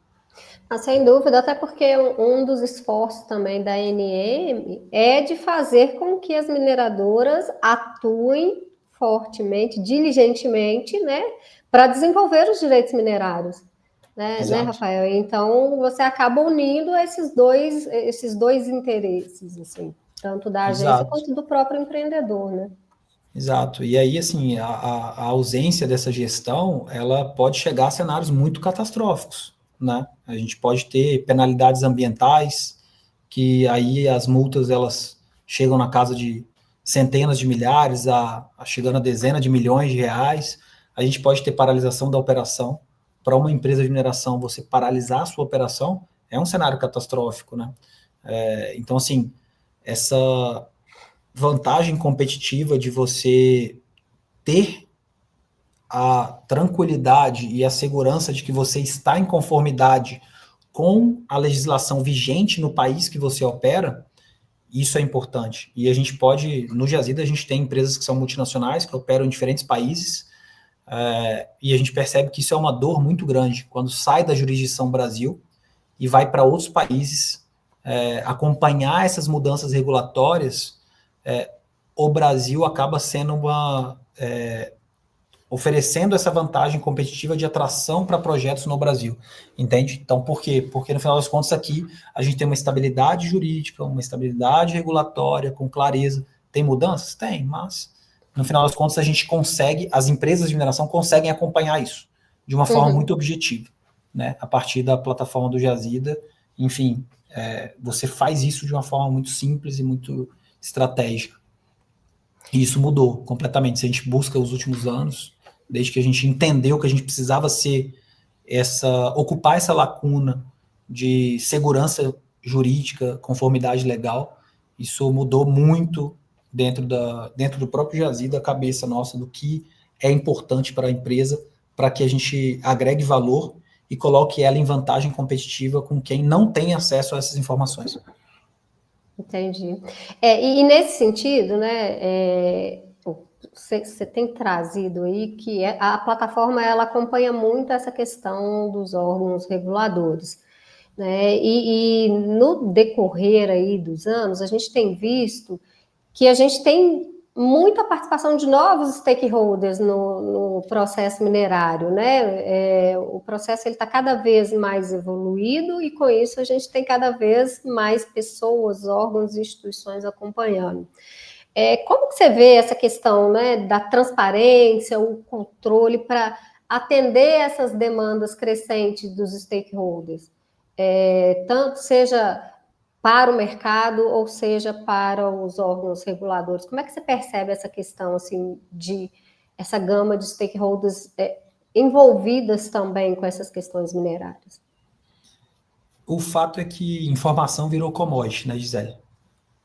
Sem dúvida, até porque um dos esforços também da ANM é de fazer com que as mineradoras atuem fortemente, diligentemente, né, para desenvolver os direitos minerários, né, Rafael? Então, você acaba unindo esses dois interesses, assim, tanto da agência quanto do próprio empreendedor, né? Exato. E aí, assim, a ausência dessa gestão, ela pode chegar a cenários muito catastróficos, né? A gente pode ter penalidades ambientais, que aí as multas, elas chegam na casa de centenas de milhares, chegando a dezenas de milhões de reais. A gente pode ter paralisação da operação. Para uma empresa de mineração, você paralisar a sua operação é um cenário catastrófico, né? Então, assim, essa vantagem competitiva de você ter a tranquilidade e a segurança de que você está em conformidade com a legislação vigente no país que você opera, isso é importante. E a gente pode, no Jazida, a gente tem empresas que são multinacionais, que operam em diferentes países, e a gente percebe que isso é uma dor muito grande, quando sai da jurisdição Brasil e vai para outros países, acompanhar essas mudanças regulatórias, o Brasil acaba sendo oferecendo essa vantagem competitiva de atração para projetos no Brasil, entende? Então, por quê? Porque, no final das contas, aqui a gente tem uma estabilidade jurídica, uma estabilidade regulatória, com clareza. Tem mudanças? Tem, mas, no final das contas, a gente consegue, as empresas de mineração conseguem acompanhar isso de uma forma muito objetiva, né? A partir da plataforma do Jazida, enfim, você faz isso de uma forma muito simples e muito estratégica. E isso mudou completamente. Se a gente busca os últimos anos, desde que a gente entendeu que a gente precisava ocupar essa lacuna de segurança jurídica, conformidade legal, isso mudou muito dentro do próprio Jazida, a cabeça nossa do que é importante para a empresa, para que a gente agregue valor e coloque ela em vantagem competitiva com quem não tem acesso a essas informações. Entendi. E nesse sentido, né, você tem trazido aí que a plataforma ela acompanha muito essa questão dos órgãos reguladores, né? E no decorrer aí dos anos, a gente tem visto que a gente tem muita participação de novos stakeholders no processo minerário, né? O processo ele está cada vez mais evoluído e com isso a gente tem cada vez mais pessoas, órgãos e instituições acompanhando. Como que você vê essa questão, né, da transparência, o controle para atender essas demandas crescentes dos stakeholders? Tanto seja para o mercado, ou seja, para os órgãos reguladores. Como é que você percebe essa questão, assim, de essa gama de stakeholders envolvidas também com essas questões minerárias? O fato é que informação virou commodity, né, Gisele?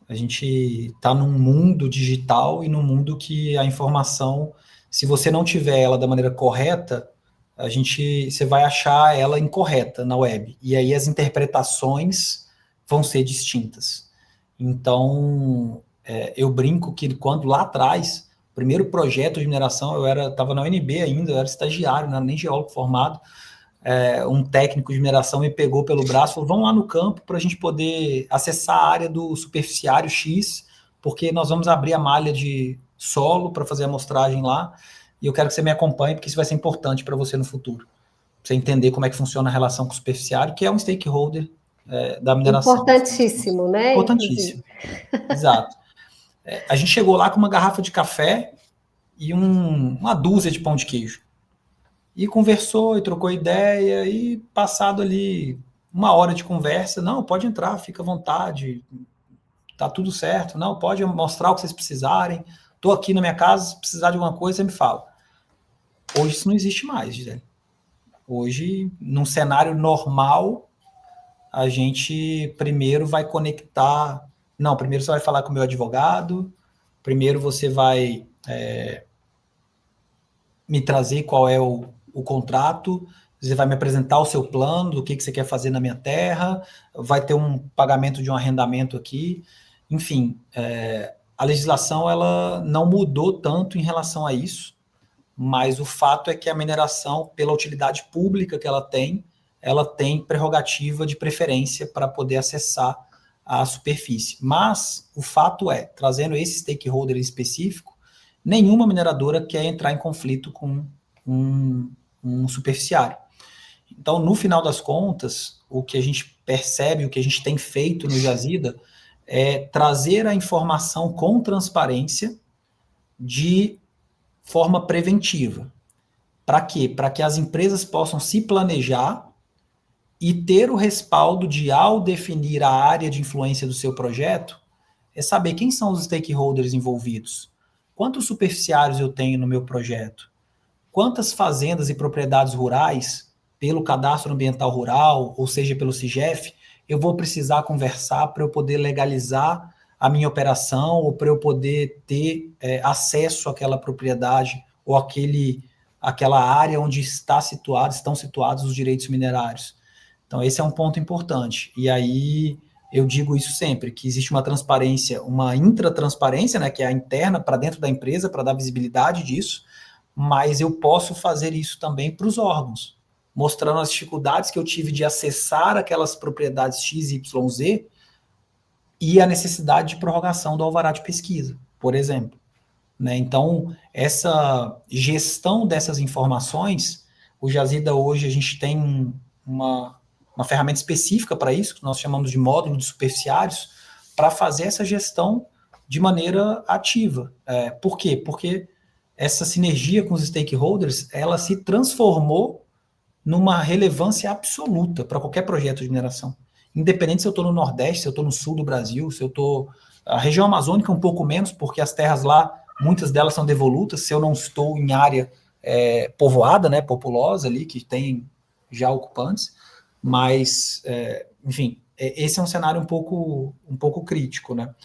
A gente está num mundo digital e num mundo que a informação, se você não tiver ela da maneira correta, você vai achar ela incorreta na web. E aí as interpretações vão ser distintas. Então, eu brinco que quando lá atrás, o primeiro projeto de mineração, eu estava na UNB ainda, eu era estagiário, não era nem geólogo formado, um técnico de mineração me pegou pelo braço e falou, vamos lá no campo para a gente poder acessar a área do superficiário X, porque nós vamos abrir a malha de solo para fazer a amostragem lá, e eu quero que você me acompanhe, porque isso vai ser importante para você no futuro. Pra você entender como é que funciona a relação com o superficiário, que é um stakeholder da mineração. Importantíssimo, né? Importantíssimo. Exato. A gente chegou lá com uma garrafa de café e uma dúzia de pão de queijo. E conversou, e trocou ideia, e passado ali 1 hora de conversa, não, pode entrar, fica à vontade, tá tudo certo, não, pode mostrar o que vocês precisarem, tô aqui na minha casa, se precisar de alguma coisa, você me fala. Hoje isso não existe mais, Gisele. Hoje, num cenário normal, a gente primeiro vai conectar, não, primeiro você vai falar com o meu advogado, primeiro você vai me trazer qual é o contrato, você vai me apresentar o seu plano, do que você quer fazer na minha terra, vai ter um pagamento de um arrendamento aqui, enfim, a legislação ela não mudou tanto em relação a isso, mas o fato é que a mineração, pela utilidade pública que ela tem prerrogativa de preferência para poder acessar a superfície. Mas o fato é, trazendo esse stakeholder específico, nenhuma mineradora quer entrar em conflito com um superficiário. Então, no final das contas, o que a gente percebe, o que a gente tem feito no Jazida é trazer a informação com transparência de forma preventiva. Para quê? Para que as empresas possam se planejar e ter o respaldo de, ao definir a área de influência do seu projeto, saber quem são os stakeholders envolvidos, quantos superficiários eu tenho no meu projeto, quantas fazendas e propriedades rurais, pelo Cadastro Ambiental Rural, ou seja, pelo CIGEF, eu vou precisar conversar para eu poder legalizar a minha operação, ou para eu poder ter acesso àquela propriedade, ou aquela área onde estão situados os direitos minerários. Então, esse é um ponto importante. E aí, eu digo isso sempre, que existe uma transparência, uma intratransparência, né, que é a interna para dentro da empresa, para dar visibilidade disso, mas eu posso fazer isso também para os órgãos, mostrando as dificuldades que eu tive de acessar aquelas propriedades X, Y, Z e a necessidade de prorrogação do alvará de pesquisa. por exemplo. Né? Então, essa gestão dessas informações, o Jazida hoje a gente tem uma ferramenta específica para isso, que nós chamamos de módulo de superficiários, para fazer essa gestão de maneira ativa. Por quê? Porque essa sinergia com os stakeholders, ela se transformou numa relevância absoluta para qualquer projeto de mineração. Independente se eu estou no Nordeste, se eu estou no Sul do Brasil, se eu estou... A região amazônica um pouco menos, porque as terras lá, muitas delas são devolutas, se eu não estou em área povoada, né, populosa ali, que tem já ocupantes, mas, enfim, esse é um cenário um pouco crítico, né?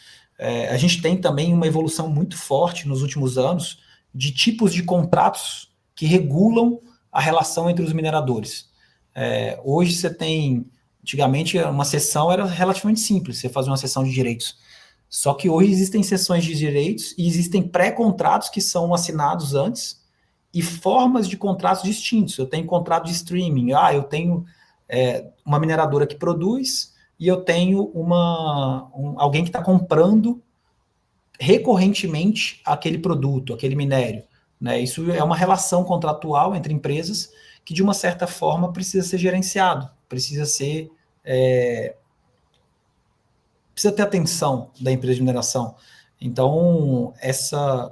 A gente tem também uma evolução muito forte nos últimos anos de tipos de contratos que regulam a relação entre os mineradores. Hoje você tem, antigamente uma cessão era relativamente simples, você fazia uma cessão de direitos. Só que hoje existem cessões de direitos e existem pré-contratos que são assinados antes e formas de contratos distintos. Eu tenho contrato de streaming, eu tenho uma mineradora que produz e eu tenho alguém que está comprando recorrentemente aquele produto, aquele minério. Né? Isso é uma relação contratual entre empresas que, de uma certa forma, precisa ser gerenciado, precisa ter atenção da empresa de mineração. Então,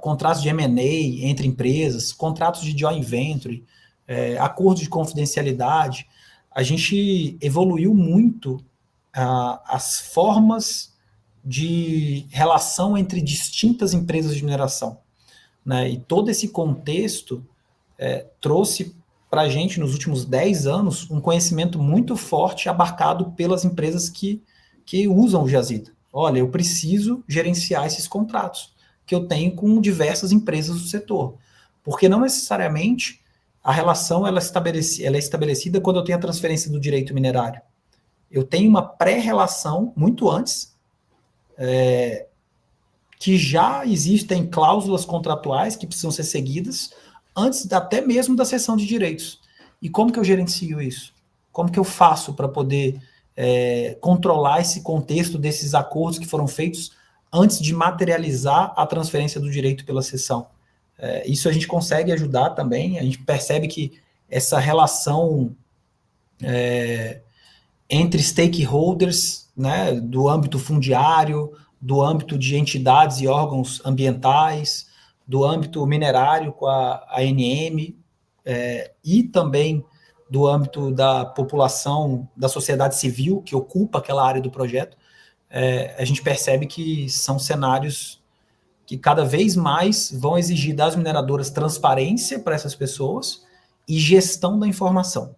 contratos de M&A entre empresas, contratos de joint venture, acordos de confidencialidade, a gente evoluiu muito as formas de relação entre distintas empresas de mineração. Né? E todo esse contexto trouxe para a gente, nos últimos 10 anos, um conhecimento muito forte abarcado pelas empresas que usam o Jazida. Olha, eu preciso gerenciar esses contratos que eu tenho com diversas empresas do setor. Porque não necessariamente a relação ela é estabelecida quando eu tenho a transferência do direito minerário. Eu tenho uma pré-relação muito antes, que já existem cláusulas contratuais que precisam ser seguidas antes até mesmo da cessão de direitos. E como que eu gerencio isso? Como que eu faço para poder controlar esse contexto desses acordos que foram feitos antes de materializar a transferência do direito pela cessão? Isso a gente consegue ajudar também, a gente percebe que essa relação entre stakeholders, né, do âmbito fundiário, do âmbito de entidades e órgãos ambientais, do âmbito minerário com a ANM, e também do âmbito da população, da sociedade civil, que ocupa aquela área do projeto, a gente percebe que são cenários que cada vez mais vão exigir das mineradoras transparência para essas pessoas e gestão da informação.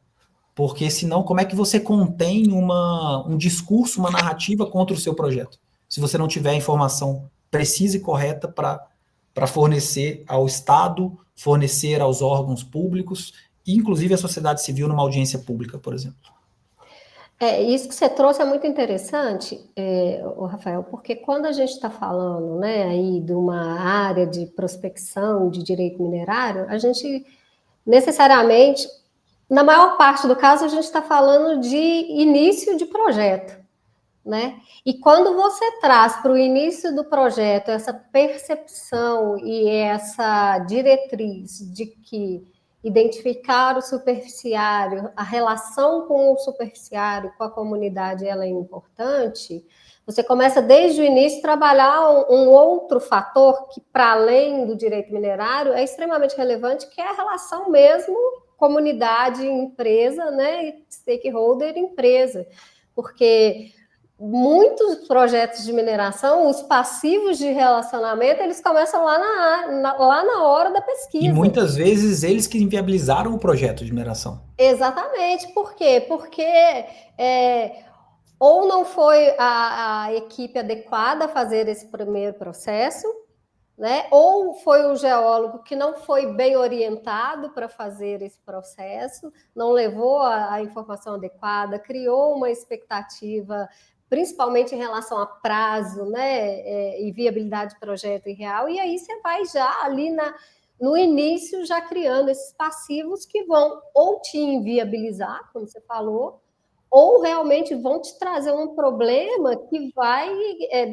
Porque senão, como é que você contém um discurso, uma narrativa contra o seu projeto? Se você não tiver a informação precisa e correta para fornecer ao Estado, fornecer aos órgãos públicos, e inclusive à sociedade civil numa audiência pública, por exemplo. Isso que você trouxe é muito interessante, Rafael, porque quando a gente está falando, né, aí de uma área de prospecção de direito minerário, a gente necessariamente, na maior parte do caso, a gente está falando de início de projeto, né? E quando você traz para o início do projeto essa percepção e essa diretriz de que identificar o superficiário, a relação com o superficiário, com a comunidade, ela é importante, você começa desde o início a trabalhar um outro fator que, para além do direito minerário, é extremamente relevante, que é a relação mesmo comunidade-empresa, né? Stakeholder-empresa. Porque muitos projetos de mineração, os passivos de relacionamento, eles começam lá na hora da pesquisa. E muitas vezes eles que inviabilizaram o projeto de mineração. Exatamente. Por quê? Porque ou não foi a equipe adequada a fazer esse primeiro processo, né? Ou foi o geólogo que não foi bem orientado para fazer esse processo, não levou a informação adequada, criou uma expectativa, principalmente em relação a prazo, né? E viabilidade de projeto real, e aí você vai já ali no início já criando esses passivos que vão ou te inviabilizar, como você falou, ou realmente vão te trazer um problema que vai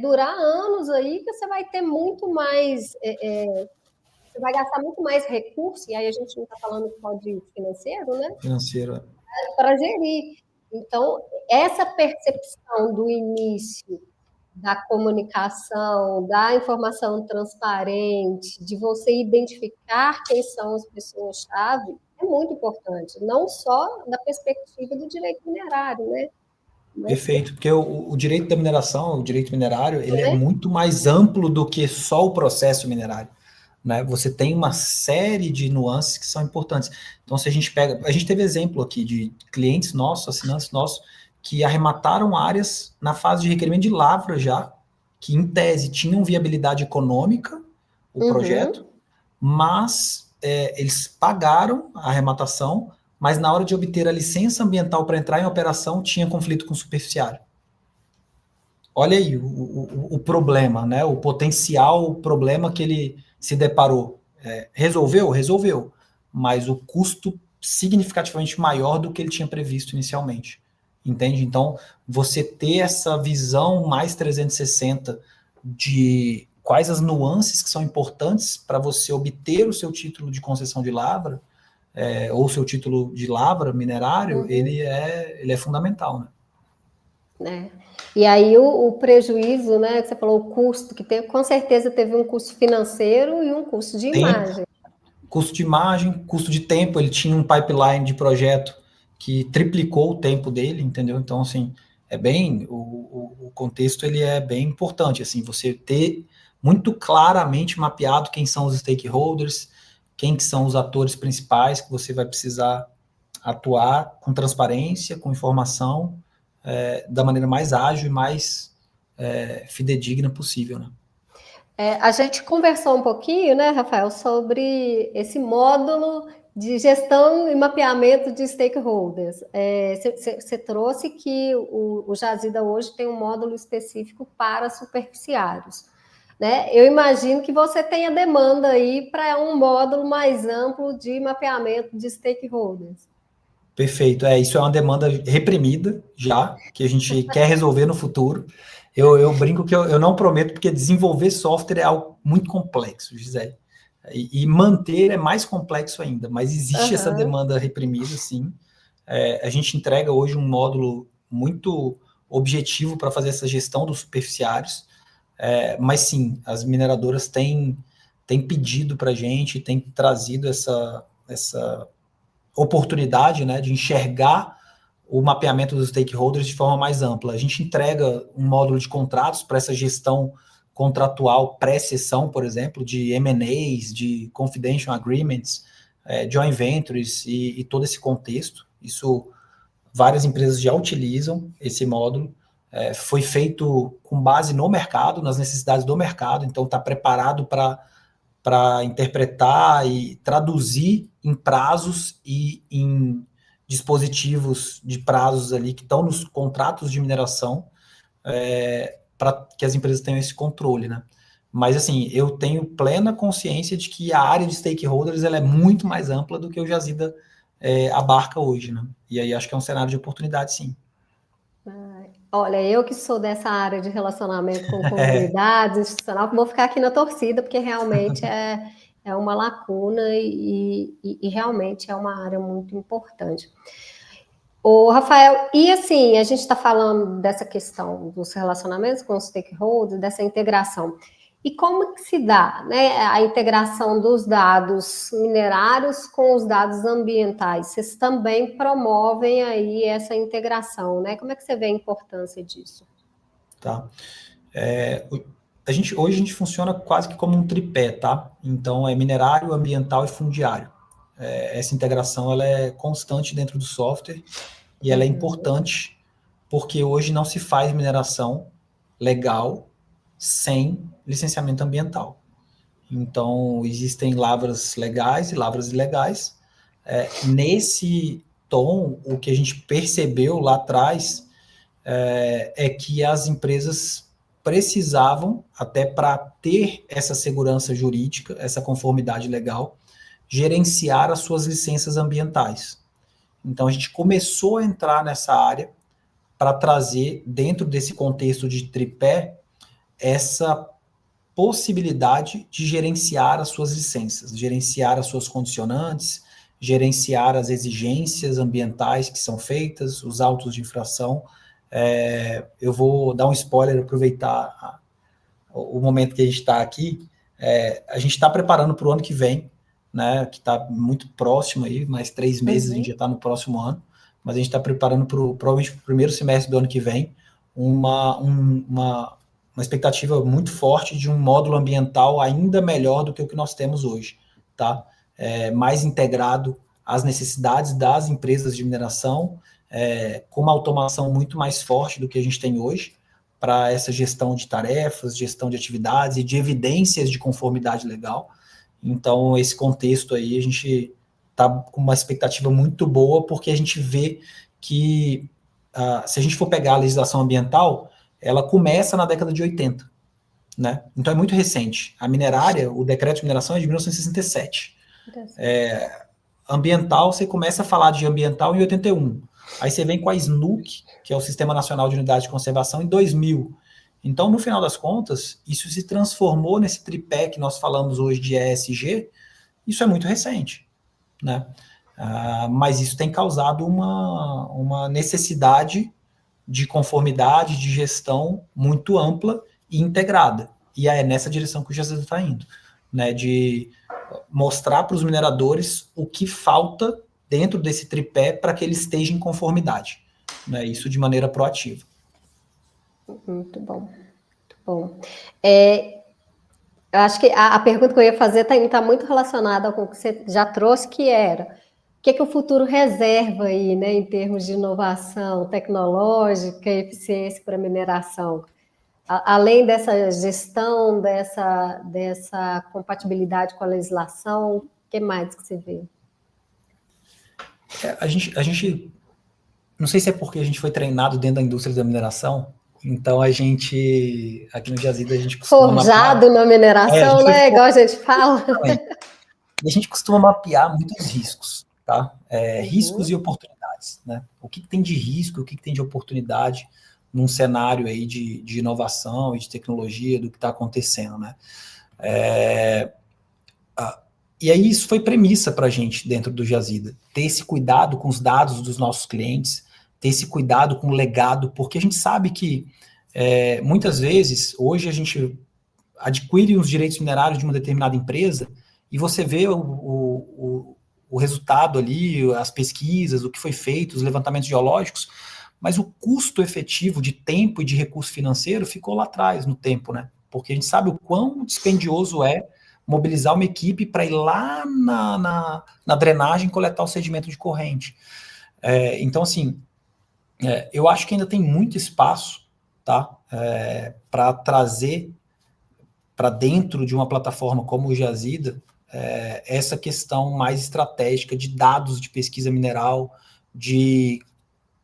durar anos aí, que você vai ter muito mais, você vai gastar muito mais recurso, e aí a gente não está falando só de financeiro, né? Financeiro. Para gerir. Então, essa percepção do início da comunicação, da informação transparente, de você identificar quem são as pessoas-chave, é muito importante, não só da perspectiva do direito minerário, né? Mas, Perfeito, porque o direito da mineração, o direito minerário, ele é né? muito mais amplo do que só o processo minerário, né? Você tem uma série de nuances que são importantes. Então, se a gente pega, a gente teve exemplo aqui de clientes nossos, assinantes nossos, que arremataram áreas na fase de requerimento de lavra já, que em tese tinham viabilidade econômica, o projeto, Uhum. mas eles pagaram a arrematação, mas na hora de obter a licença ambiental para entrar em operação, tinha conflito com o superficiário. Olha aí o problema, né? O potencial problema que ele se deparou. Resolveu? Resolveu. Mas o custo significativamente maior do que ele tinha previsto inicialmente. Entende? Então, você ter essa visão mais 360 de quais as nuances que são importantes para você obter o seu título de concessão de lavra, ou seu título de lavra minerário, Uhum. ele é fundamental, né? Né? E aí o prejuízo, né, que você falou, o custo que teve, com certeza teve um custo financeiro e um custo de Tempo, imagem. custo de imagem, custo de tempo, ele tinha um pipeline de projeto que triplicou o tempo dele, entendeu? Então, assim, o contexto ele é bem importante, assim, você ter muito claramente mapeado quem são os stakeholders, quem que são os atores principais que você vai precisar atuar com transparência, com informação, da maneira mais ágil e mais fidedigna possível, né? A gente conversou um pouquinho, né, Rafael, sobre esse módulo de gestão e mapeamento de stakeholders. Você trouxe que o Jazida hoje tem um módulo específico para superficiários, né? Eu imagino que você tenha demanda aí para um módulo mais amplo de mapeamento de stakeholders. Perfeito. Isso é uma demanda reprimida já, que a gente quer resolver no futuro. Eu brinco que eu não prometo, porque desenvolver software é algo muito complexo, Gisele. E manter é mais complexo ainda, mas existe essa Aham. demanda reprimida, sim. A gente entrega hoje um módulo muito objetivo para fazer essa gestão dos superficiários, mas sim, as mineradoras têm pedido para a gente, têm trazido essa oportunidade, né, de enxergar o mapeamento dos stakeholders de forma mais ampla. A gente entrega um módulo de contratos para essa gestão contratual pré-sessão, por exemplo, de M&As, de confidential agreements, joint ventures e todo esse contexto. Isso, várias empresas já utilizam esse módulo. Foi feito com base no mercado, nas necessidades do mercado, então está preparado para interpretar e traduzir em prazos e em dispositivos de prazos ali que estão nos contratos de mineração, para que as empresas tenham esse controle, né? Mas, assim, eu tenho plena consciência de que a área de stakeholders ela é muito mais ampla do que o Jazida abarca hoje, né? E aí acho que é um cenário de oportunidade, sim. Olha, eu que sou dessa área de relacionamento com comunidades, institucional, vou ficar aqui na torcida, porque realmente é uma lacuna e realmente é uma área muito importante. O Rafael, e assim, a gente está falando dessa questão dos relacionamentos com os stakeholders, dessa integração. E como que se dá, né, a integração dos dados minerários com os dados ambientais? Vocês também promovem aí essa integração, né? Como é que você vê a importância disso? Tá? Hoje a gente funciona quase que como um tripé, tá? Então, é minerário, ambiental e fundiário. Essa integração ela é constante dentro do software e ela é importante porque hoje não se faz mineração legal sem licenciamento ambiental. Então, existem lavras legais e lavras ilegais. Nesse tom, o que a gente percebeu lá atrás é que as empresas precisavam, até para ter essa segurança jurídica, essa conformidade legal, gerenciar as suas licenças ambientais. Então, a gente começou a entrar nessa área para trazer, dentro desse contexto de tripé, essa possibilidade de gerenciar as suas licenças, gerenciar as suas condicionantes, gerenciar as exigências ambientais que são feitas, os autos de infração. Eu vou dar um spoiler, aproveitar o momento que a gente está aqui. A gente está preparando para o ano que vem, né, que está muito próximo aí, mais 3 meses, a gente já está no próximo ano, mas a gente está preparando provavelmente para o primeiro semestre do ano que vem, uma expectativa muito forte de um módulo ambiental ainda melhor do que o que nós temos hoje, tá? Mais integrado às necessidades das empresas de mineração, com uma automação muito mais forte do que a gente tem hoje, para essa gestão de tarefas, gestão de atividades e de evidências de conformidade legal. Então, esse contexto aí, a gente está com uma expectativa muito boa, porque a gente vê que, se a gente for pegar a legislação ambiental, ela começa na década de 80, né? Então, é muito recente. A minerária, o decreto de mineração é de 1967. Ambiental, você começa a falar de ambiental em 81. Aí você vem com a SNUC, que é o Sistema Nacional de Unidade de Conservação, em 2000. Então, no final das contas, isso se transformou nesse tripé que nós falamos hoje de ESG. Isso é muito recente, né? Mas isso tem causado uma necessidade de conformidade, de gestão muito ampla e integrada. E é nessa direção que o Jazida está indo, né? De mostrar para os mineradores o que falta dentro desse tripé para que ele esteja em conformidade, né? Isso de maneira proativa. Muito bom, muito bom. Eu acho que a pergunta que eu ia fazer está muito relacionada com o que você já trouxe, que era o que o futuro reserva aí, né, em termos de inovação tecnológica e eficiência para a mineração. Além dessa gestão, dessa compatibilidade com a legislação, o que mais que você vê? A gente, não sei se é porque a gente foi treinado dentro da indústria da mineração, então a gente, aqui no Jazida, a gente costuma forjado na mineração, né? Igual a gente fala. E a gente costuma mapear muitos riscos, tá? Riscos e oportunidades, né? O que tem de risco, o que tem de oportunidade num cenário aí de inovação e de tecnologia do que está acontecendo, né? E aí isso foi premissa para a gente dentro do Jazida, ter esse cuidado com os dados dos nossos clientes, ter esse cuidado com o legado, porque a gente sabe que muitas vezes, hoje a gente adquire os direitos minerários de uma determinada empresa e você vê o resultado ali, as pesquisas, o que foi feito, os levantamentos geológicos, mas o custo efetivo de tempo e de recurso financeiro ficou lá atrás no tempo, né? Porque a gente sabe o quão dispendioso é mobilizar uma equipe para ir lá na drenagem coletar o sedimento de corrente. Então, assim, eu acho que ainda tem muito espaço, tá, para trazer para dentro de uma plataforma como o Jazida essa questão mais estratégica de dados de pesquisa mineral, de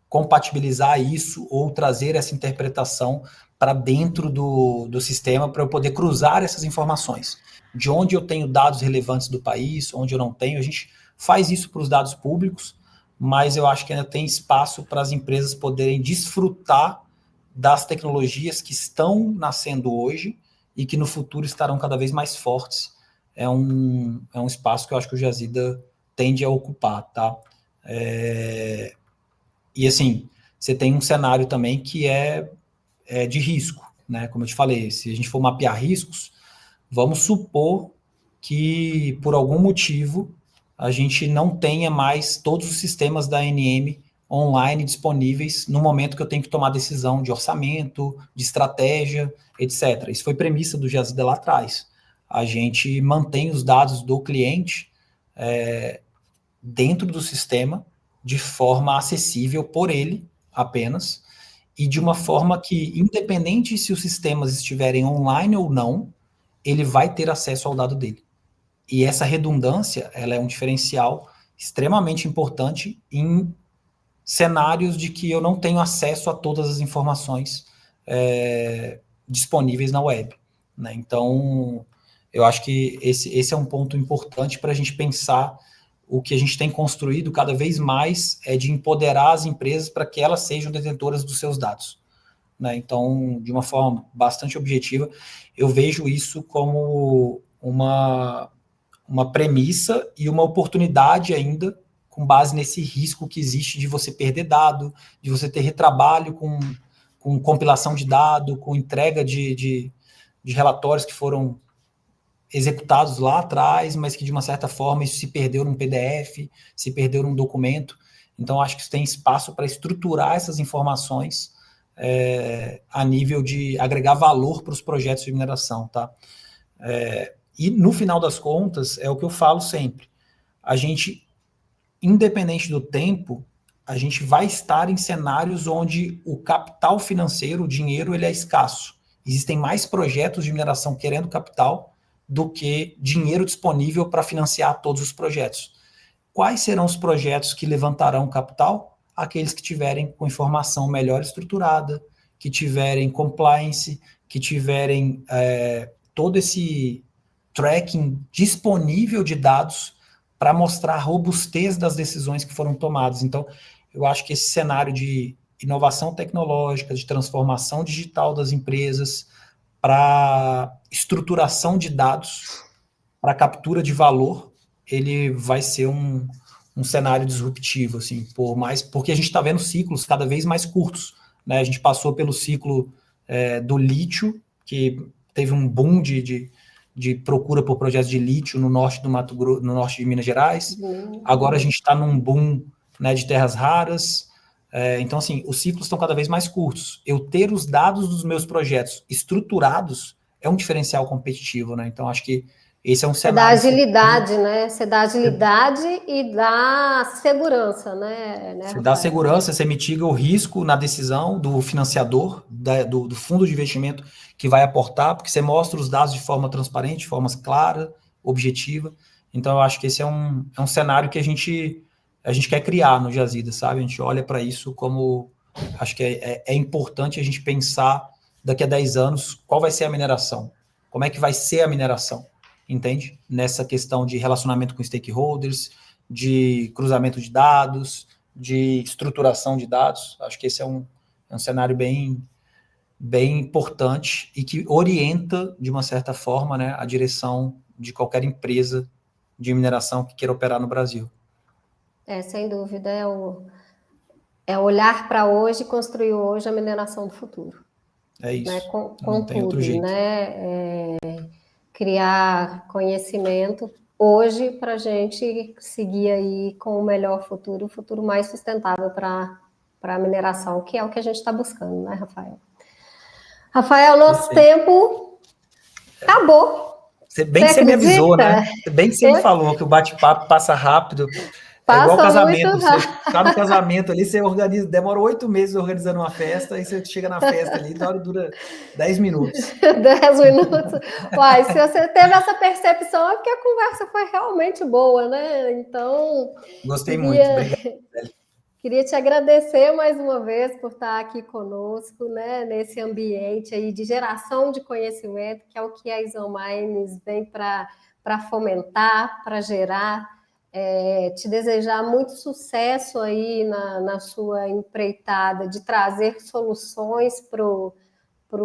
compatibilizar isso ou trazer essa interpretação para dentro do sistema para eu poder cruzar essas informações. De onde eu tenho dados relevantes do país, onde eu não tenho, a gente faz isso para os dados públicos, mas eu acho que ainda tem espaço para as empresas poderem desfrutar das tecnologias que estão nascendo hoje e que no futuro estarão cada vez mais fortes. É um espaço que eu acho que o Jazida tende a ocupar, tá? E assim, você tem um cenário também que é de risco, né? Como eu te falei, se a gente for mapear riscos, vamos supor que por algum motivo a gente não tenha mais todos os sistemas da ANM online disponíveis no momento que eu tenho que tomar decisão de orçamento, de estratégia, etc. Isso foi premissa do Jazida lá atrás. A gente mantém os dados do cliente dentro do sistema de forma acessível por ele apenas, e de uma forma que, independente se os sistemas estiverem online ou não, ele vai ter acesso ao dado dele. E essa redundância, ela é um diferencial extremamente importante em cenários de que eu não tenho acesso a todas as informações disponíveis na web, né? Então, eu acho que esse é um ponto importante para a gente pensar o que a gente tem construído cada vez mais é de empoderar as empresas para que elas sejam detentoras dos seus dados, né? Então, de uma forma bastante objetiva, eu vejo isso como uma premissa e uma oportunidade ainda, com base nesse risco que existe de você perder dado, de você ter retrabalho com compilação de dado, com entrega de relatórios que foram executados lá atrás, mas que de uma certa forma isso se perdeu num PDF, se perdeu num documento. Então, acho que isso tem espaço para estruturar essas informações a nível de agregar valor para os projetos de mineração, tá? E no final das contas, é o que eu falo sempre, a gente, independente do tempo, a gente vai estar em cenários onde o capital financeiro, o dinheiro, ele é escasso. Existem mais projetos de mineração querendo capital do que dinheiro disponível para financiar todos os projetos. Quais serão os projetos que levantarão capital? Aqueles que tiverem com informação melhor estruturada, que tiverem compliance, que tiverem todo esse tracking disponível de dados para mostrar a robustez das decisões que foram tomadas. Então, eu acho que esse cenário de inovação tecnológica, de transformação digital das empresas, para estruturação de dados, para captura de valor, ele vai ser um cenário disruptivo, assim, porque a gente está vendo ciclos cada vez mais curtos, né? A gente passou pelo ciclo do lítio, que teve um boom de procura por projetos de lítio no norte do Mato Grosso, no norte de Minas Gerais. Agora a gente está num boom, né, de terras raras. Então, assim, os ciclos estão cada vez mais curtos. Eu ter os dados dos meus projetos estruturados é um diferencial competitivo, né? Então, acho que esse é um cenário... Você dá agilidade, né? Você dá agilidade e dá segurança, né? Você dá segurança, você mitiga o risco na decisão do financiador, do fundo de investimento que vai aportar, porque você mostra os dados de forma transparente, de forma clara, objetiva. Então, eu acho que esse é um cenário que a gente quer criar no Jazida, sabe? A gente olha para isso como... Acho que é importante a gente pensar daqui a 10 anos qual vai ser a mineração, como é que vai ser a mineração, entende? Nessa questão de relacionamento com stakeholders, de cruzamento de dados, de estruturação de dados. Acho que esse é um cenário bem importante e que orienta, de uma certa forma, né, a direção de qualquer empresa de mineração que queira operar no Brasil. Sem dúvida, é olhar para hoje e construir hoje a mineração do futuro. É isso, né? Com não tem tudo, outro jeito. Né? Criar conhecimento hoje para a gente seguir aí com o melhor futuro, o futuro mais sustentável para a mineração, que é o que a gente está buscando, né, Rafael? Rafael, nosso tempo acabou. Bem que você me avisou, né? Bem que você me falou que o bate-papo passa rápido. Passa igual casamento. muito rápido. Você tá no casamento ali, você organiza, demora 8 meses organizando uma festa, aí você chega na festa ali, na hora dura 10 minutos. 10 minutos. Uai, se você teve essa percepção, é porque a conversa foi realmente boa, né? Então. Gostei muito, obrigado. Queria te agradecer mais uma vez por estar aqui conosco, né, nesse ambiente aí de geração de conhecimento, que é o que a Isominds vem para fomentar, para gerar. Te desejar muito sucesso aí na sua empreitada de trazer soluções para o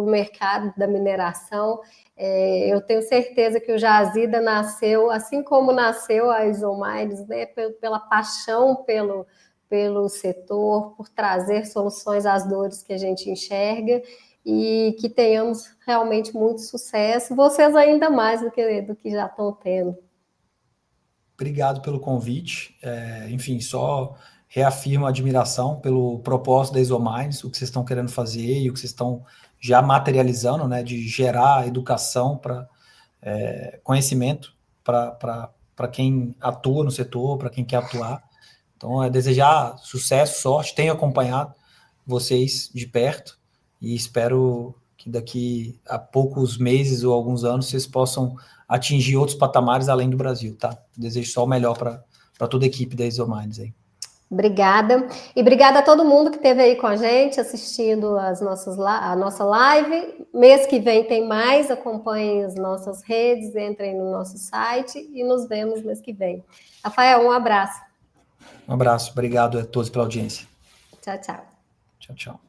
mercado da mineração. Eu tenho certeza que o Jazida nasceu, assim como nasceu a Isominds, né, pela paixão pelo setor, por trazer soluções às dores que a gente enxerga e que tenhamos realmente muito sucesso, vocês ainda mais do que já estão tendo. Obrigado pelo convite. Enfim, só reafirmo a admiração pelo propósito da Isominds, o que vocês estão querendo fazer e o que vocês estão já materializando, né, de gerar educação para conhecimento para quem atua no setor, para quem quer atuar. Então, é desejar sucesso, sorte. Tenho acompanhado vocês de perto e espero que daqui a poucos meses ou alguns anos vocês possam atingir outros patamares além do Brasil, tá? Desejo só o melhor para toda a equipe da Isominds aí. Obrigada. E obrigada a todo mundo que esteve aí com a gente, assistindo a nossa live. Mês que vem tem mais, acompanhem as nossas redes, entrem no nosso site e nos vemos mês que vem. Rafael, um abraço. Um abraço, obrigado a todos pela audiência. Tchau, tchau. Tchau, tchau.